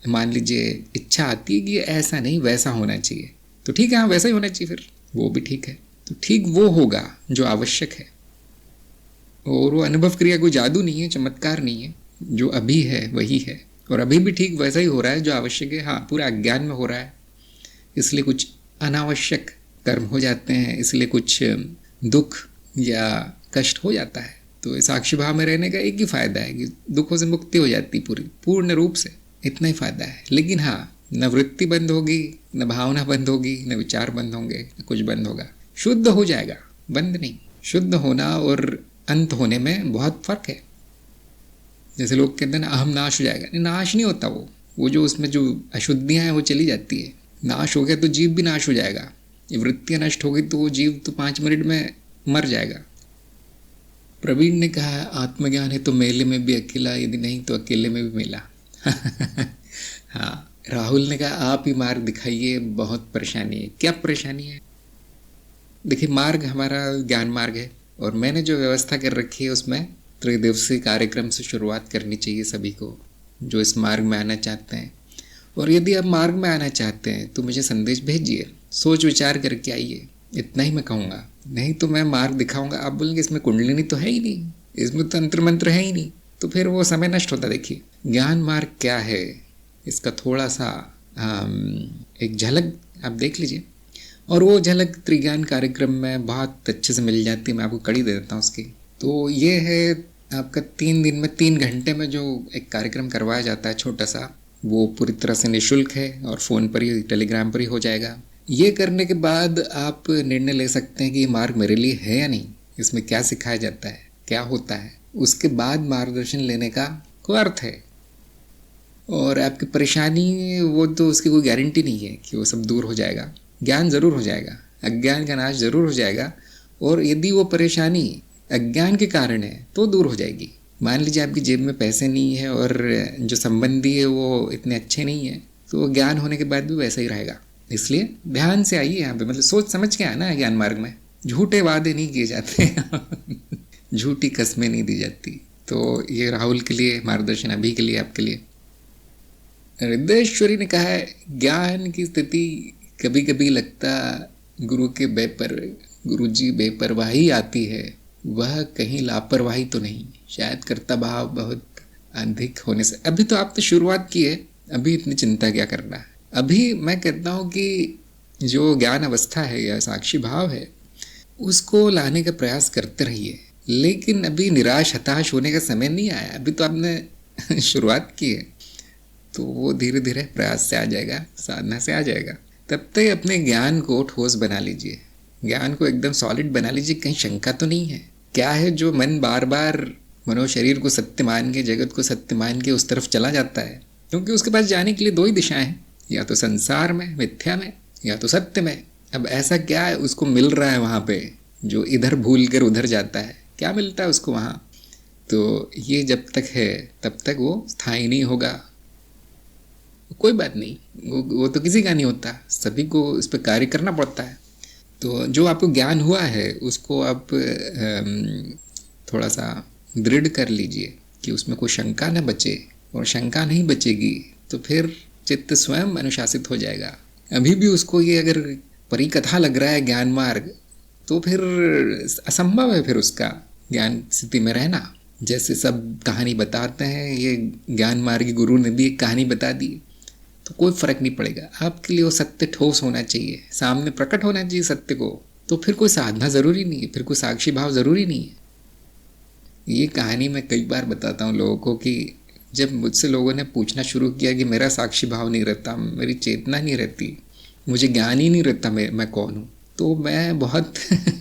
मान लीजिए इच्छा आती है कि ऐसा नहीं वैसा होना चाहिए, तो ठीक है, हाँ वैसा ही होना चाहिए, फिर वो भी ठीक है। तो ठीक वो होगा जो आवश्यक है। और वो अनुभव क्रिया कोई जादू नहीं है, चमत्कार नहीं है। जो अभी है वही है, और अभी भी ठीक वैसा ही हो रहा है जो आवश्यक है। हाँ, पूरा अज्ञान में हो रहा है, इसलिए कुछ अनावश्यक कर्म हो जाते हैं, इसलिए कुछ दुख या कष्ट हो जाता है। तो इस साक्षी भाव में रहने का एक ही फ़ायदा है कि दुखों से मुक्ति हो जाती पूर्ण रूप से, इतना ही फ़ायदा है। लेकिन हाँ, न वृत्ति बंद होगी, न भावना बंद होगी, न विचार बंद होंगे, न कुछ बंद होगा। शुद्ध हो जाएगा, बंद नहीं। शुद्ध होना और अंत होने में बहुत फ़र्क है। जैसे लोग कहते हैं ना अहम नाश हो जाएगा, नहीं, नाश नहीं होता। वो जो उसमें जो अशुद्धियाँ हैं वो चली जाती है। नाश हो गया तो जीव भी नाश हो जाएगा। ये वृत्तियाँ नष्ट हो गई तो वो जीव तो 5 मिनट में मर जाएगा। प्रवीण ने कहा आत्मज्ञान है तो मेले में भी अकेला, यदि नहीं तो अकेले में भी मेला। हाँ, राहुल ने कहा आप ही मार्ग दिखाइए, बहुत परेशानी है। क्या परेशानी है? देखिए, मार्ग हमारा ज्ञान मार्ग है, और मैंने जो व्यवस्था कर रखी है उसमें त्रिदिवसीय कार्यक्रम से शुरुआत करनी चाहिए सभी को जो इस मार्ग में आना चाहते हैं। और यदि आप मार्ग में आना चाहते हैं तो मुझे संदेश भेजिए, सोच विचार करके आइए, इतना ही मैं कहूँगा। नहीं तो मैं मार्ग दिखाऊंगा, आप बोलेंगे इसमें कुंडलिनी तो है ही नहीं, इसमें तंत्र मंत्र है ही नहीं, तो फिर वो समय नष्ट होता। देखिए, ज्ञान मार्ग क्या है इसका थोड़ा सा एक झलक आप देख लीजिए। और वो झलक त्रिज्ञान कार्यक्रम में बहुत अच्छे से मिल जाती है। मैं आपको कड़ी दे देता हूँ उसकी। तो ये है आपका 3 दिन में 3 घंटे में जो एक कार्यक्रम करवाया जाता है छोटा सा, वो पूरी तरह से निःशुल्क है और फ़ोन पर ही, टेलीग्राम पर ही हो जाएगा। ये करने के बाद आप निर्णय ले सकते हैं कि ये मार्ग मेरे लिए है या नहीं, इसमें क्या सिखाया जाता है, क्या होता है। उसके बाद मार्गदर्शन लेने का कोई अर्थ है। और आपकी परेशानी वो तो उसकी कोई गारंटी नहीं है कि वो सब दूर हो जाएगा। ज्ञान ज़रूर हो जाएगा, अज्ञान का नाश ज़रूर हो जाएगा। और यदि वो परेशानी अज्ञान के कारण है तो दूर हो जाएगी। मान लीजिए आपकी जेब में पैसे नहीं है और जो संबंधी है वो इतने अच्छे नहीं है, तो ज्ञान होने के बाद भी वैसा ही रहेगा। इसलिए ध्यान से आइए यहाँ पे, मतलब सोच समझ के आना है ज्ञान मार्ग में। झूठे वादे नहीं किए जाते झूठी कस्में नहीं दी जाती। तो ये राहुल के लिए मार्गदर्शन, अभी के लिए आपके लिए। हृदयेश्वरी ने कहा है, ज्ञान की स्थिति कभी कभी लगता गुरु जी बेपरवाही आती है, वह कहीं लापरवाही तो नहीं, शायद कर्ता भाव बहुत अधिक होने से। अभी तो आपने शुरुआत की है, अभी इतनी चिंता क्या करना है। अभी मैं कहता हूँ कि जो ज्ञान अवस्था है या साक्षी भाव है उसको लाने का प्रयास करते रहिए, लेकिन अभी निराश हताश होने का समय नहीं आया। अभी तो आपने शुरुआत की है, तो वो धीरे धीरे प्रयास से आ जाएगा, साधना से आ जाएगा। तब तक अपने ज्ञान को ठोस बना लीजिए, ज्ञान को एकदम सॉलिड बना लीजिए। कहीं शंका तो नहीं है। क्या है जो मन बार बार मनोशरीर को सत्य मान के, जगत को सत्य मान के उस तरफ चला जाता है, क्योंकि उसके पास जाने के लिए दो ही दिशाएं हैं, या तो संसार में मिथ्या में, या तो सत्य में। अब ऐसा क्या है उसको मिल रहा है वहाँ पे, जो इधर भूल कर उधर जाता है, क्या मिलता है उसको वहाँ। तो ये जब तक है तब तक वो स्थायी नहीं होगा। कोई बात नहीं, वो तो किसी का नहीं होता, सभी को इस पर कार्य करना पड़ता है। तो जो आपको ज्ञान हुआ है उसको आप थोड़ा सा दृढ़ कर लीजिए कि उसमें कोई शंका न बचे, और शंका नहीं बचेगी तो फिर चित्त स्वयं अनुशासित हो जाएगा। अभी भी उसको ये अगर परिकथा लग रहा है ज्ञान मार्ग, तो फिर असंभव है फिर उसका ज्ञान स्थिति में रहना। जैसे सब कहानी बताते हैं, ये ज्ञान मार्गी गुरु ने भी एक कहानी बता दी, तो कोई फर्क नहीं पड़ेगा। आपके लिए वो सत्य ठोस होना चाहिए, सामने प्रकट होना चाहिए सत्य को। तो फिर कोई साधना ज़रूरी नहीं है, फिर कोई साक्षी भाव ज़रूरी नहीं है। ये कहानी मैं कई बार बताता हूँ लोगों को कि जब मुझसे लोगों ने पूछना शुरू किया कि मेरा साक्षी भाव नहीं रहता, मेरी चेतना नहीं रहती, मुझे ज्ञान ही नहीं रहता मैं कौन हूँ, तो मैं बहुत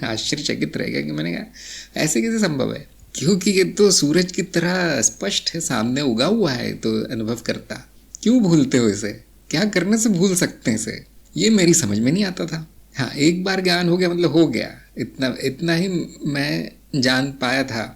आश्चर्यचकित रह गया कि मैंने कहा ऐसे कैसे संभव है, क्योंकि ये तो सूरज की तरह स्पष्ट है, सामने उगा हुआ है, तो अनुभव करता। क्यों भूलते हो इसे, क्या करने से भूल सकते हैं इसे, ये मेरी समझ में नहीं आता था। हाँ, एक बार ज्ञान हो गया मतलब हो गया, इतना ही मैं जान पाया था।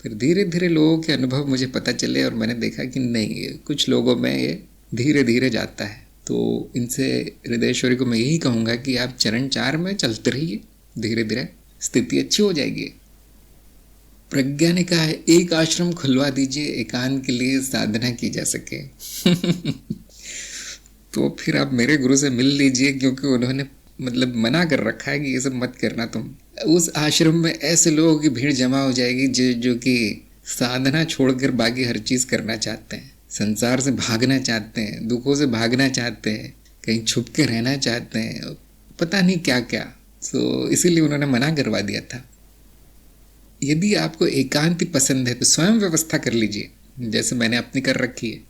फिर धीरे धीरे लोगों के अनुभव मुझे पता चले और मैंने देखा कि नहीं, कुछ लोगों में ये धीरे धीरे जाता है। तो इनसे हृदयेश्वरी को मैं यही कहूँगा कि आप चरण 4 में चलते रहिए, धीरे धीरे स्थिति अच्छी हो जाएगी। प्रज्ञा ने कहा है, एक आश्रम खुलवा दीजिए, एकांत के लिए साधना की जा सके तो फिर आप मेरे गुरु से मिल लीजिए, क्योंकि उन्होंने मतलब मना कर रखा है कि ये सब मत करना तुम। उस आश्रम में ऐसे लोगों की भीड़ जमा हो जाएगी जो कि साधना छोड़कर बाकी हर चीज़ करना चाहते हैं, संसार से भागना चाहते हैं, दुखों से भागना चाहते हैं, कहीं छुप के रहना चाहते हैं, पता नहीं क्या क्या। तो इसीलिए उन्होंने मना करवा दिया था। यदि आपको एकांति पसंद है तो स्वयं व्यवस्था कर लीजिए, जैसे मैंने अपनी कर रखी है।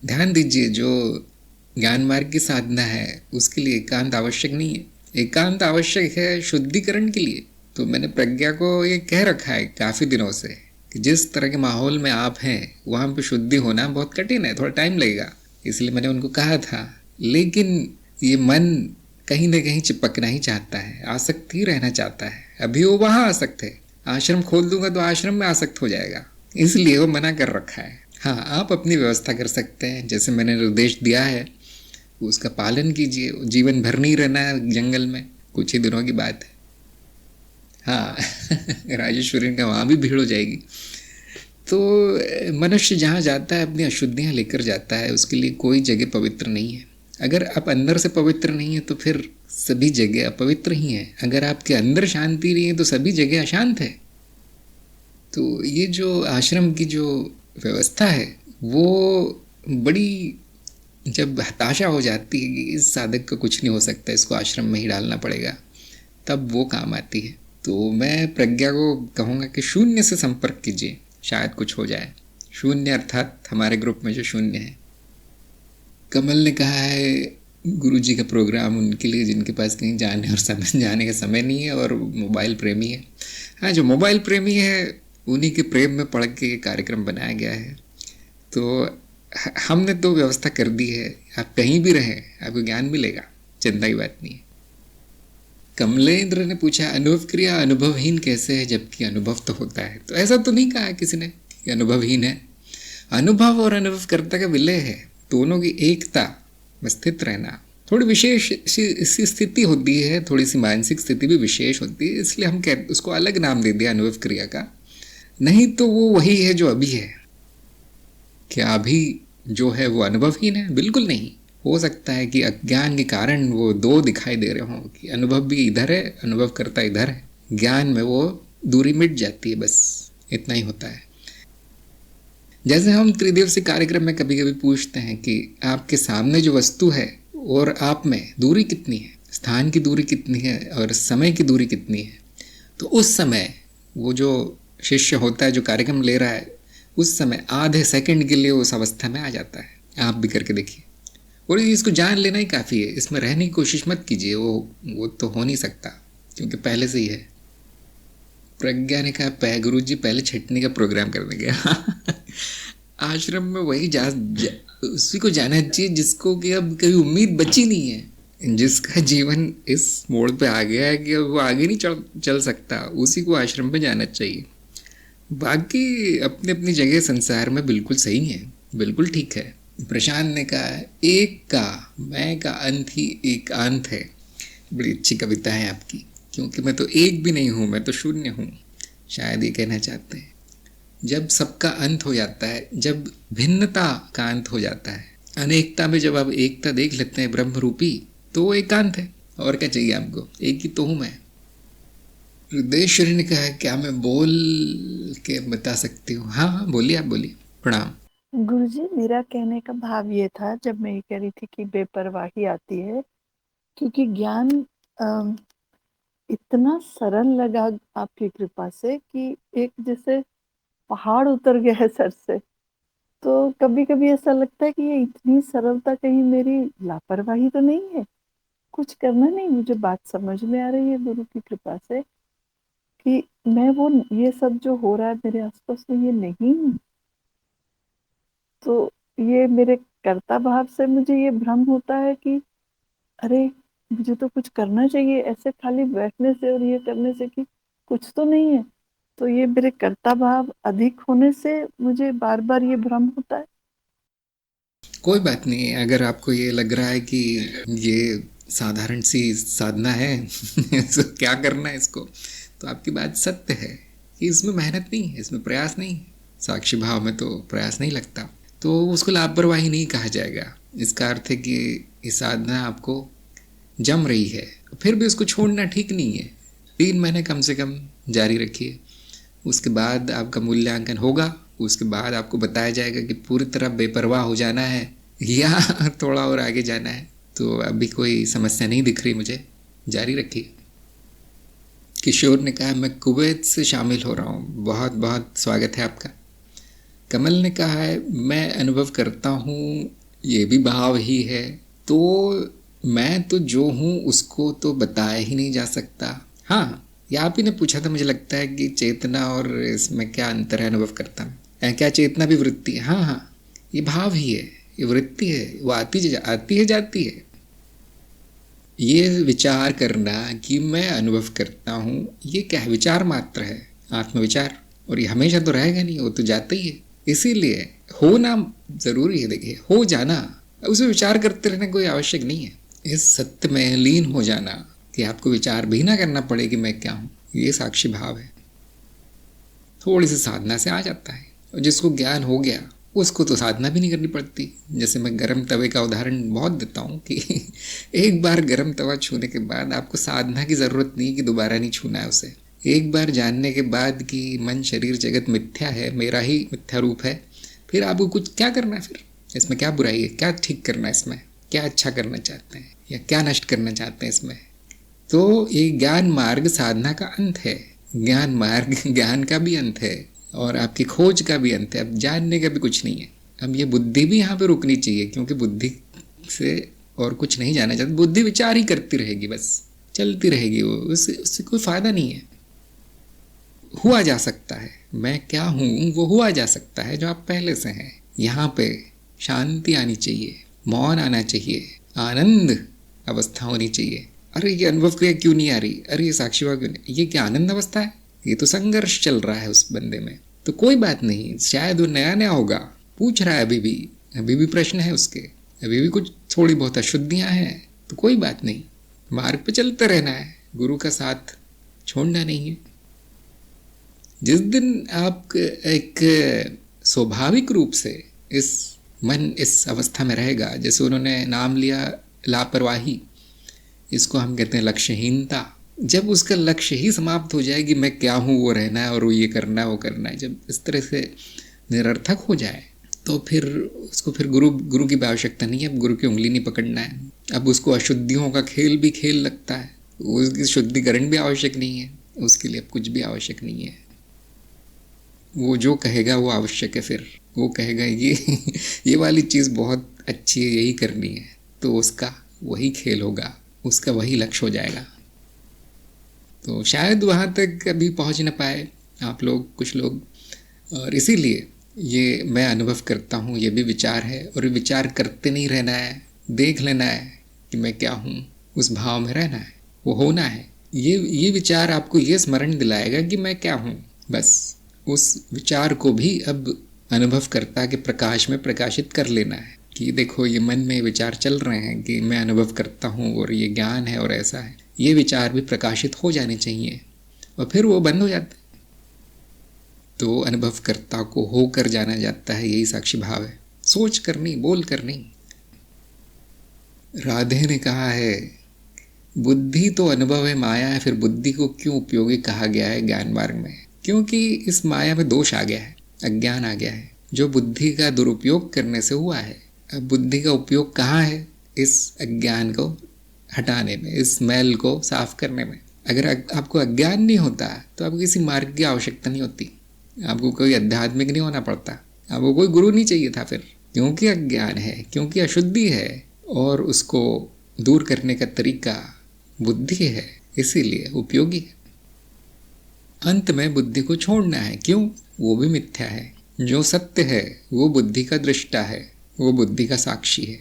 ध्यान दीजिए, जो ज्ञान मार्ग की साधना है उसके लिए एकांत आवश्यक नहीं है। एकांत आवश्यक है शुद्धिकरण के लिए। तो मैंने प्रज्ञा को ये कह रखा है काफ़ी दिनों से कि जिस तरह के माहौल में आप हैं वहाँ पे शुद्धि होना बहुत कठिन है, थोड़ा टाइम लगेगा, इसलिए मैंने उनको कहा था। लेकिन ये मन कहीं ना कहीं चिपकना ही चाहता है, आसक्त ही रहना चाहता है। अभी वो वहाँ आसक्त है, आश्रम खोल दूंगा तो आश्रम में आसक्त हो जाएगा, इसलिए वो मना कर रखा है। हाँ, आप अपनी व्यवस्था कर सकते हैं, जैसे मैंने निर्देश दिया है उसका पालन कीजिए। जीवन भर नहीं रहना है जंगल में, कुछ ही दिनों की बात है। हाँ राजेश्वरी का वहाँ भी भीड़ हो जाएगी। तो मनुष्य जहाँ जाता है अपनी अशुद्धियाँ लेकर जाता है, उसके लिए कोई जगह पवित्र नहीं है। अगर आप अंदर से पवित्र नहीं है तो फिर सभी जगह अपवित्र ही हैं। अगर आपके अंदर शांति नहीं है तो सभी जगह अशांत है। तो ये जो आश्रम की जो व्यवस्था है वो बड़ी, जब हताशा हो जाती है कि इस साधक का कुछ नहीं हो सकता, इसको आश्रम में ही डालना पड़ेगा, तब वो काम आती है। तो मैं प्रज्ञा को कहूँगा कि शून्य से संपर्क कीजिए, शायद कुछ हो जाए। शून्य अर्थात हमारे ग्रुप में जो शून्य है। कमल ने कहा है गुरुजी का प्रोग्राम उनके लिए जिनके पास कहीं जाने और जाने का समय नहीं है और मोबाइल प्रेमी है। हाँ, जो मोबाइल प्रेमी है उन्हीं के प्रेम में पड़ के ये कार्यक्रम बनाया गया है। तो हमने तो व्यवस्था कर दी है, आप कहीं भी रहें आपको ज्ञान मिलेगा, चिंता की बात नहीं है। कमलेंद्र ने पूछा अनुभव क्रिया अनुभवहीन कैसे है जबकि अनुभव तो होता है। तो ऐसा तो नहीं कहा किसी ने कि अनुभवहीन है। अनुभव और अनुभवकर्ता का विलय है, दोनों की एकता में स्थित रहना। थोड़ी विशेष सी स्थिति होती है, थोड़ी सी मानसिक स्थिति भी विशेष होती है, इसलिए हम उसको अलग नाम दे दिया अनुभव क्रिया का। नहीं तो वो वही है जो अभी है। क्या अभी जो है वो अनुभवहीन है? बिल्कुल नहीं। हो सकता है कि अज्ञान के कारण वो दो दिखाई दे रहे हों कि अनुभव भी इधर है, अनुभव करता इधर है। ज्ञान में वो दूरी मिट जाती है, बस इतना ही होता है। जैसे हम त्रिदिवसीय कार्यक्रम में कभी कभी पूछते हैं कि आपके सामने जो वस्तु है और आप में दूरी कितनी है, स्थान की दूरी कितनी है और समय की दूरी कितनी है। तो उस समय वो जो शिष्य होता है जो कार्यक्रम ले रहा है, उस समय आधे सेकंड के लिए उस अवस्था में आ जाता है। आप भी करके देखिए। और इसको जान लेना ही काफ़ी है, इसमें रहने की कोशिश मत कीजिए। वो तो हो नहीं सकता क्योंकि पहले से ही है। प्रज्ञा ने कहा गुरुजी पहले छटनी का प्रोग्राम करने गया। आश्रम में वही उसी को जाना चाहिए जिसको कि अब कभी उम्मीद बची नहीं है, जिसका जीवन इस मोड़ पे आ गया है कि अब वो आगे नहीं चल सकता, उसी को आश्रम में जाना चाहिए। बाकी अपनी अपनी जगह संसार में बिल्कुल सही है, बिल्कुल ठीक है। प्रशांत ने कहा एक का मैं का अंत ही एकांत है। बड़ी अच्छी कविता है आपकी, क्योंकि मैं तो एक भी नहीं हूँ, मैं तो शून्य हूँ। शायद ये कहना चाहते हैं जब सबका अंत हो जाता है, जब भिन्नता का अंत हो जाता है, अनेकता में जब आप एकता देख लेते हैं ब्रह्म रूपी, तो वो एकांत है। और क्या चाहिए आपको? एक ही तो हूँ मैं। हृदयेश्वरी ने कहा क्या मैं बोल के बता सकती हूँ? हाँ हाँ बोलिए, आप बोलिए। प्रणाम गुरुजी, मेरा कहने का भाव ये था जब मैं ये कह रही थी कि बेपरवाही आती है, क्योंकि ज्ञान इतना सरल लगा आपकी कृपा से कि एक जैसे पहाड़ उतर गया है सर से। तो कभी कभी ऐसा लगता है कि ये इतनी सरलता कहीं मेरी लापरवाही तो नहीं है, कुछ करना नहीं। मुझे बात समझ में आ रही है गुरु की कृपा से कि मैं वो ये सब जो हो रहा है मेरे आसपास में ये नहीं हूँ। तो ये मेरे कर्ता भाव से मुझे ये भ्रम होता है कि अरे मुझे तो कुछ करना चाहिए, ऐसे खाली बैठने से और ये करने से कि कुछ तो नहीं है। तो ये मेरे कर्ता भाव अधिक होने से मुझे बार बार ये भ्रम होता है। कोई बात नहीं। अगर आपको ये लग रहा है कि ये साधारण सी साधना है तो क्या करना है इसको, तो आपकी बात सत्य है कि इसमें मेहनत नहीं है, इसमें प्रयास नहीं है। साक्षी भाव में तो प्रयास नहीं लगता, तो उसको लापरवाही नहीं कहा जाएगा। इसका अर्थ है कि ये साधना आपको जम रही है, फिर भी उसको छोड़ना ठीक नहीं है। 3 महीने कम से कम जारी रखिए, उसके बाद आपका मूल्यांकन होगा। उसके बाद आपको बताया जाएगा कि पूरी तरह बेपरवाह हो जाना है या थोड़ा और आगे जाना है। तो अभी कोई समस्या नहीं दिख रही मुझे, जारी रखिए। किशोर ने कहा मैं कुवैत से शामिल हो रहा हूँ, बहुत बहुत स्वागत है आपका। कमल ने कहा है मैं अनुभव करता हूँ, ये भी भाव ही है। तो मैं तो जो हूँ उसको तो बताया ही नहीं जा सकता। हाँ, ये आप ही ने पूछा था, मुझे लगता है कि चेतना और इसमें क्या अंतर है अनुभव करता में। क्या चेतना भी वृत्ति है? हाँ हाँ, ये भाव ही है, ये वृत्ति है, वो आती है जाती है। ये विचार करना कि मैं अनुभव करता हूँ, ये क्या है? विचार मात्र है, आत्मविचार। और ये हमेशा तो रहेगा नहीं, वो तो जाता ही है। इसीलिए होना जरूरी है। देखिए, हो जाना, उसे विचार करते रहने कोई आवश्यक नहीं है। इस सत्य में लीन हो जाना कि आपको विचार भी ना करना पड़े कि मैं क्या हूँ, ये साक्षी भाव है। थोड़ी सी साधना से आ जाता है। और जिसको ज्ञान हो गया उसको तो साधना भी नहीं करनी पड़ती। जैसे मैं गर्म तवे का उदाहरण बहुत देता हूँ कि एक बार गर्म तवा छूने के बाद आपको साधना की ज़रूरत नहीं कि दोबारा नहीं छूना है उसे। एक बार जानने के बाद कि मन शरीर जगत मिथ्या है, मेरा ही मिथ्या रूप है, फिर आपको कुछ क्या करना है? फिर इसमें क्या बुराई है? क्या ठीक करना है इसमें? क्या अच्छा करना चाहते हैं या क्या नष्ट करना चाहते हैं इसमें? तो ये ज्ञान मार्ग साधना का अंत है, ज्ञान मार्ग ज्ञान का भी अंत है और आपकी खोज का भी अंत है। अब जानने का भी कुछ नहीं है। अब ये बुद्धि भी यहाँ पे रुकनी चाहिए, क्योंकि बुद्धि से और कुछ नहीं जाना चाहती। बुद्धि विचार ही करती रहेगी, बस चलती रहेगी, वो उससे कोई फायदा नहीं है। हुआ जा सकता है, मैं क्या हूँ वो हुआ जा सकता है जो आप पहले से हैं। यहाँ पे शांति आनी चाहिए, मौन आना चाहिए, आनंद अवस्था होनी चाहिए, अरे ये अनुभव क्रिया क्यों नहीं आ रही, अरे ये साक्षी भाव क्यों नहीं, ये क्या आनंद अवस्था है, ये तो संघर्ष चल रहा है उस बंदे में। तो कोई बात नहीं, शायद वो नया नया होगा, पूछ रहा है, अभी भी प्रश्न है उसके, अभी भी कुछ थोड़ी बहुत अशुद्धियाँ हैं, तो कोई बात नहीं, मार्ग पे चलते रहना है, गुरु का साथ छोड़ना नहीं है। जिस दिन आप एक स्वाभाविक रूप से इस मन इस अवस्था में रहेगा, जैसे उन्होंने नाम लिया लापरवाही, इसको हम कहते हैं लक्ष्यहीनता। जब उसका लक्ष्य ही समाप्त हो जाएगी, मैं क्या हूँ, वो रहना है और वो ये करना है वो करना है, जब इस तरह से निरर्थक हो जाए तो फिर उसको फिर गुरु की भी आवश्यकता नहीं है। अब गुरु की उंगली नहीं पकड़ना है, अब उसको अशुद्धियों का खेल भी खेल लगता है, उसकी शुद्धिकरण भी आवश्यक नहीं है, उसके लिए अब कुछ भी आवश्यक नहीं है। वो जो कहेगा वो आवश्यक है, फिर वो कहेगा ये वाली चीज़ बहुत अच्छी है, यही करनी है, तो उसका वही खेल होगा, उसका वही लक्ष्य हो जाएगा। तो शायद वहाँ तक अभी पहुँच न पाए आप लोग, कुछ लोग, और इसीलिए ये मैं अनुभव करता हूँ, ये भी विचार है, और विचार करते नहीं रहना है, देख लेना है कि मैं क्या हूँ, उस भाव में रहना है, वो होना है। ये विचार आपको ये स्मरण दिलाएगा कि मैं क्या हूँ, बस उस विचार को भी अब अनुभवकर्ता के प्रकाश में प्रकाशित कर लेना है कि देखो ये मन में विचार चल रहे हैं कि मैं अनुभव करता हूँ और ये ज्ञान है और ऐसा है, ये विचार भी प्रकाशित हो जाने चाहिए, और फिर वो बंद हो जाता है। तो अनुभवकर्ता को होकर जाना जाता है, यही साक्षी भाव है, सोच कर नहीं, बोल कर नहीं। राधे ने कहा है, बुद्धि तो अनुभव है, माया है, फिर बुद्धि को क्यों उपयोगी कहा गया है ज्ञान मार्ग में? क्योंकि इस माया में दोष आ गया है, अज्ञान आ गया है, जो बुद्धि का दुरुपयोग करने से हुआ है। अब बुद्धि का उपयोग कहाँ है? इस अज्ञान को हटाने में, इस मैल को साफ करने में। अगर आपको अज्ञान नहीं होता तो आपको किसी मार्ग की आवश्यकता नहीं होती, आपको कोई आध्यात्मिक नहीं होना पड़ता, आपको कोई गुरु नहीं चाहिए था फिर, क्योंकि अज्ञान है, क्योंकि अशुद्धि है, और उसको दूर करने का तरीका बुद्धि है, इसीलिए उपयोगी है। अंत में बुद्धि को छोड़ना है, क्यों? वो भी मिथ्या है, जो सत्य है वो बुद्धि का दृष्टा है, वो बुद्धि का साक्षी है।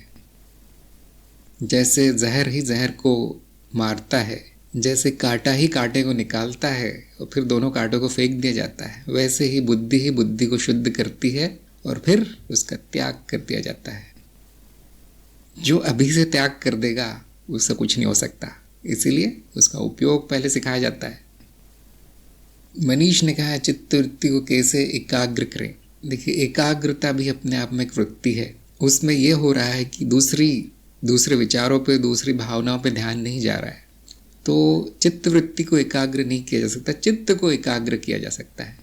जैसे जहर ही जहर को मारता है, जैसे कांटा ही कांटे को निकालता है और फिर दोनों कांटों को फेंक दिया जाता है, वैसे ही बुद्धि को शुद्ध करती है और फिर उसका त्याग कर दिया जाता है। जो अभी से त्याग कर देगा उससे कुछ नहीं हो सकता, इसीलिए उसका उपयोग पहले सिखाया जाता है। मनीष ने कहा चित्त वृत्ति को कैसे एकाग्र करें। देखिए, एकाग्रता भी अपने आप में एक वृत्ति है, उसमें यह हो रहा है कि दूसरे विचारों पे, दूसरी भावनाओं पे ध्यान नहीं जा रहा है, तो चित्त वृत्ति को एकाग्र नहीं किया जा सकता, चित्त को एकाग्र किया जा सकता है।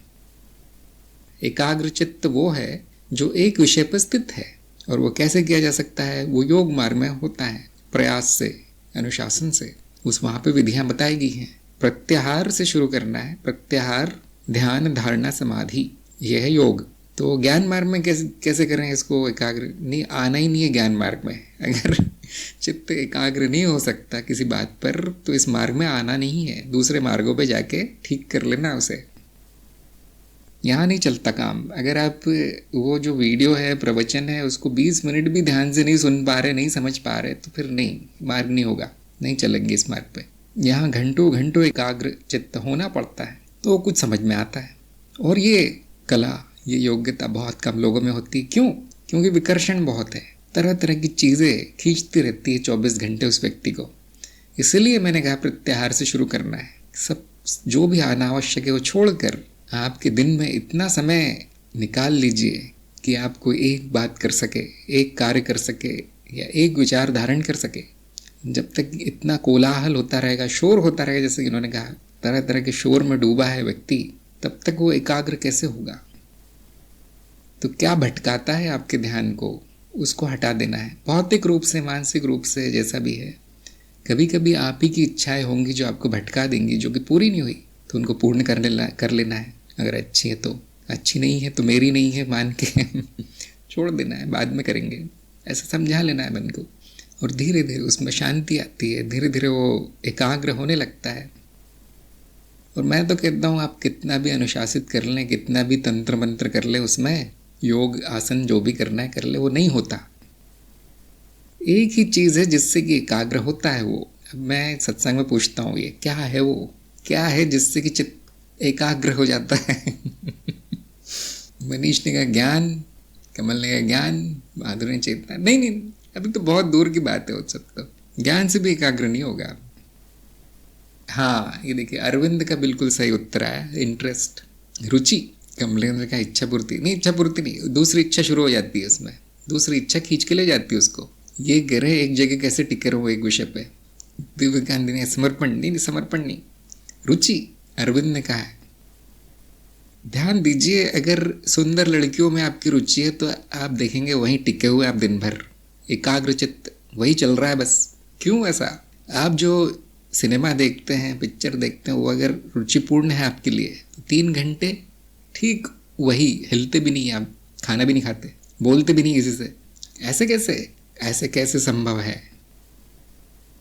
एकाग्र चित्त वो है जो एक विषय पर स्थित है, और वो कैसे किया जा सकता है? वो योग मार्ग में होता है, प्रयास से, अनुशासन से। वहाँ पे विधियां बताई गई हैं। प्रत्याहार से शुरू करना है, प्रत्याहार, ध्यान, धारणा, समाधि, यह है योग। तो ज्ञान मार्ग में कैसे करें इसको एकाग्र? नहीं, आना ही नहीं है ज्ञान मार्ग में। अगर चित्त एकाग्र नहीं हो सकता किसी बात पर, तो इस मार्ग में आना नहीं है, दूसरे मार्गों पे जाके ठीक कर लेना उसे। यहाँ नहीं चलता काम। अगर आप वो जो वीडियो है, प्रवचन है, उसको 20 मिनट भी ध्यान से नहीं सुन पा रहे, नहीं समझ पा रहे, तो फिर नहीं, मार्ग नहीं होगा, नहीं चलेंगे इस मार्ग पे। यहाँ घंटों घंटों एकाग्र चित्त होना पड़ता है तो कुछ समझ में आता है। और ये कला, ये योग्यता बहुत कम लोगों में होती है। क्यों? क्योंकि विकर्षण बहुत है, तरह तरह की चीज़ें खींचती रहती है 24 घंटे उस व्यक्ति को। इसलिए मैंने कहा प्रत्याहार से शुरू करना है। सब जो भी अनावश्यक है वो छोड़कर आपके दिन में इतना समय निकाल लीजिए कि आप कोई एक बात कर सके, एक कार्य कर सके, या एक विचार धारण कर सके। जब तक इतना कोलाहल होता रहेगा, शोर होता रहेगा, जैसे इन्होंने कहा, तरह तरह के शोर में डूबा है व्यक्ति, तब तक वो एकाग्र कैसे होगा? तो क्या भटकाता है आपके ध्यान को, उसको हटा देना है, भौतिक रूप से, मानसिक रूप से, जैसा भी है। कभी कभी आप ही की इच्छाएं होंगी जो आपको भटका देंगी, जो कि पूरी नहीं हुई, तो उनको पूर्ण कर लेना है। अगर अच्छी है तो, अच्छी नहीं है तो मेरी नहीं है मान के छोड़ देना है, बाद में करेंगे, ऐसा समझा लेना है मन को। और धीरे धीरे उसमें शांति आती है, धीरे धीरे वो एकाग्र होने लगता है। और मैं तो कहता हूँ, आप कितना भी अनुशासित कर लें, कितना भी तंत्र मंत्र कर लें, उसमें योग आसन जो भी करना है कर ले, वो नहीं होता। एक ही चीज़ है जिससे कि एकाग्र होता है, वो अब मैं सत्संग में पूछता हूँ, ये क्या है, वो क्या है जिससे कि चित्त एकाग्र हो जाता है? मनीष ने कहा ज्ञान, कमल ने कहा ज्ञान, माधुरी ने चेतना। नहीं नहीं, अभी तो बहुत दूर की बात है। उत्सव तो ज्ञान से भी एकाग्र नहीं होगा। हाँ, ये देखिए अरविंद का बिल्कुल सही उत्तर आया, इंटरेस्ट, रुचि। कमलेंद्र का इच्छा पूर्ति नहीं, इच्छा पूर्ति नहीं, दूसरी इच्छा शुरू हो जाती है उसमें, दूसरी इच्छा खींच के ले जाती है उसको। ये ग्रह एक जगह कैसे टिके रहो एक विषय पे। दिव्य गांधी ने समर्पण नहीं, समर्पण नहीं, रुचि। अरविंद ने कहा है ध्यान दीजिए, अगर सुंदर लड़कियों में आपकी रुचि है तो आप देखेंगे वहीं टिके हुए आप दिन भर, एकाग्र चित्त वही चल रहा है बस। क्यों ऐसा? आप जो सिनेमा देखते हैं, पिक्चर देखते हैं, वो अगर रुचिपूर्ण है आपके लिए तो 3 घंटे ठीक वही, हिलते भी नहीं आप, खाना भी नहीं खाते, बोलते भी नहीं किसी से। ऐसे कैसे? ऐसे कैसे संभव है?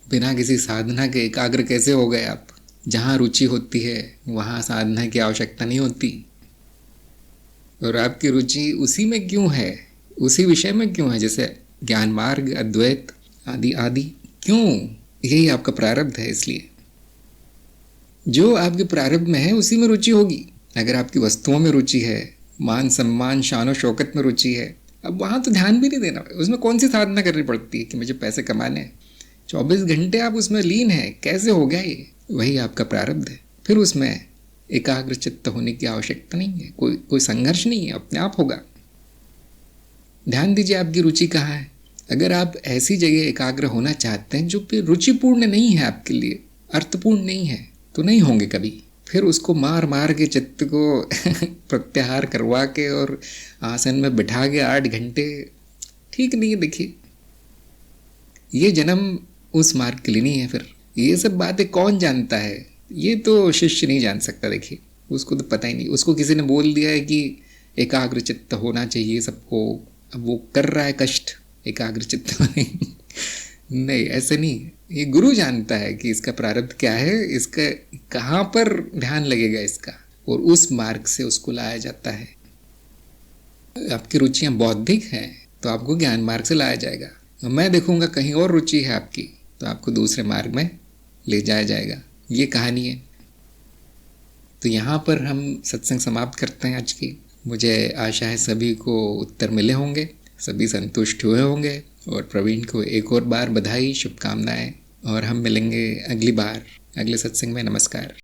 बिना किसी साधना के एकाग्र कैसे हो गए आप? जहाँ रुचि होती है वहाँ साधना की आवश्यकता नहीं होती। और आपकी रुचि उसी में क्यों है, उसी विषय में क्यों है, जैसे ज्ञान मार्ग, अद्वैत आदि आदि। क्यों? यही आपका प्रारब्ध है। इसलिए जो आपके प्रारब्ध में है उसी में रुचि होगी। अगर आपकी वस्तुओं में रुचि है, मान सम्मान शान शौकत में रुचि है, अब वहाँ तो ध्यान भी नहीं देना। उसमें कौन सी साधना करनी पड़ती है कि मुझे पैसे कमाने हैं? 24 घंटे आप उसमें लीन हैं, कैसे हो गया ये? वही आपका प्रारब्ध है। फिर उसमें एकाग्र चित्त होने की आवश्यकता नहीं है, कोई संघर्ष नहीं है, अपने आप होगा। ध्यान दीजिए आपकी रुचि कहाँ है। अगर आप ऐसी जगह एकाग्र होना चाहते हैं जो फिर रुचिपूर्ण नहीं है आपके लिए, अर्थपूर्ण नहीं है, तो नहीं होंगे कभी। फिर उसको मार मार के चित्त को प्रत्याहार करवा के और आसन में बिठा के 8 घंटे, ठीक नहीं है। देखिए ये जन्म उस मार्ग के लिए नहीं है। फिर ये सब बातें कौन जानता है? ये तो शिष्य नहीं जान सकता। देखिए उसको तो पता ही नहीं, उसको किसी ने बोल दिया है कि एकाग्र चित्त होना चाहिए सबको, अब वो कर रहा है कष्ट एकाग्र चित्त होने। नहीं, ऐसे नहीं। ये गुरु जानता है कि इसका प्रारब्ध क्या है, इसका कहाँ पर ध्यान लगेगा इसका, और उस मार्ग से उसको लाया जाता है। आपकी रुचियाँ बौद्धिक हैं तो आपको ज्ञान मार्ग से लाया जाएगा। मैं देखूंगा कहीं और रुचि है आपकी तो आपको दूसरे मार्ग में ले जाया जाएगा। ये कहानी है। तो यहाँ पर हम सत्संग समाप्त करते हैं आज की। मुझे आशा है सभी को उत्तर मिले होंगे, सभी संतुष्ट हुए होंगे, और प्रवीण को एक और बार बधाई, शुभकामनाएं, और हम मिलेंगे अगली बार अगले सत्संग में। नमस्कार।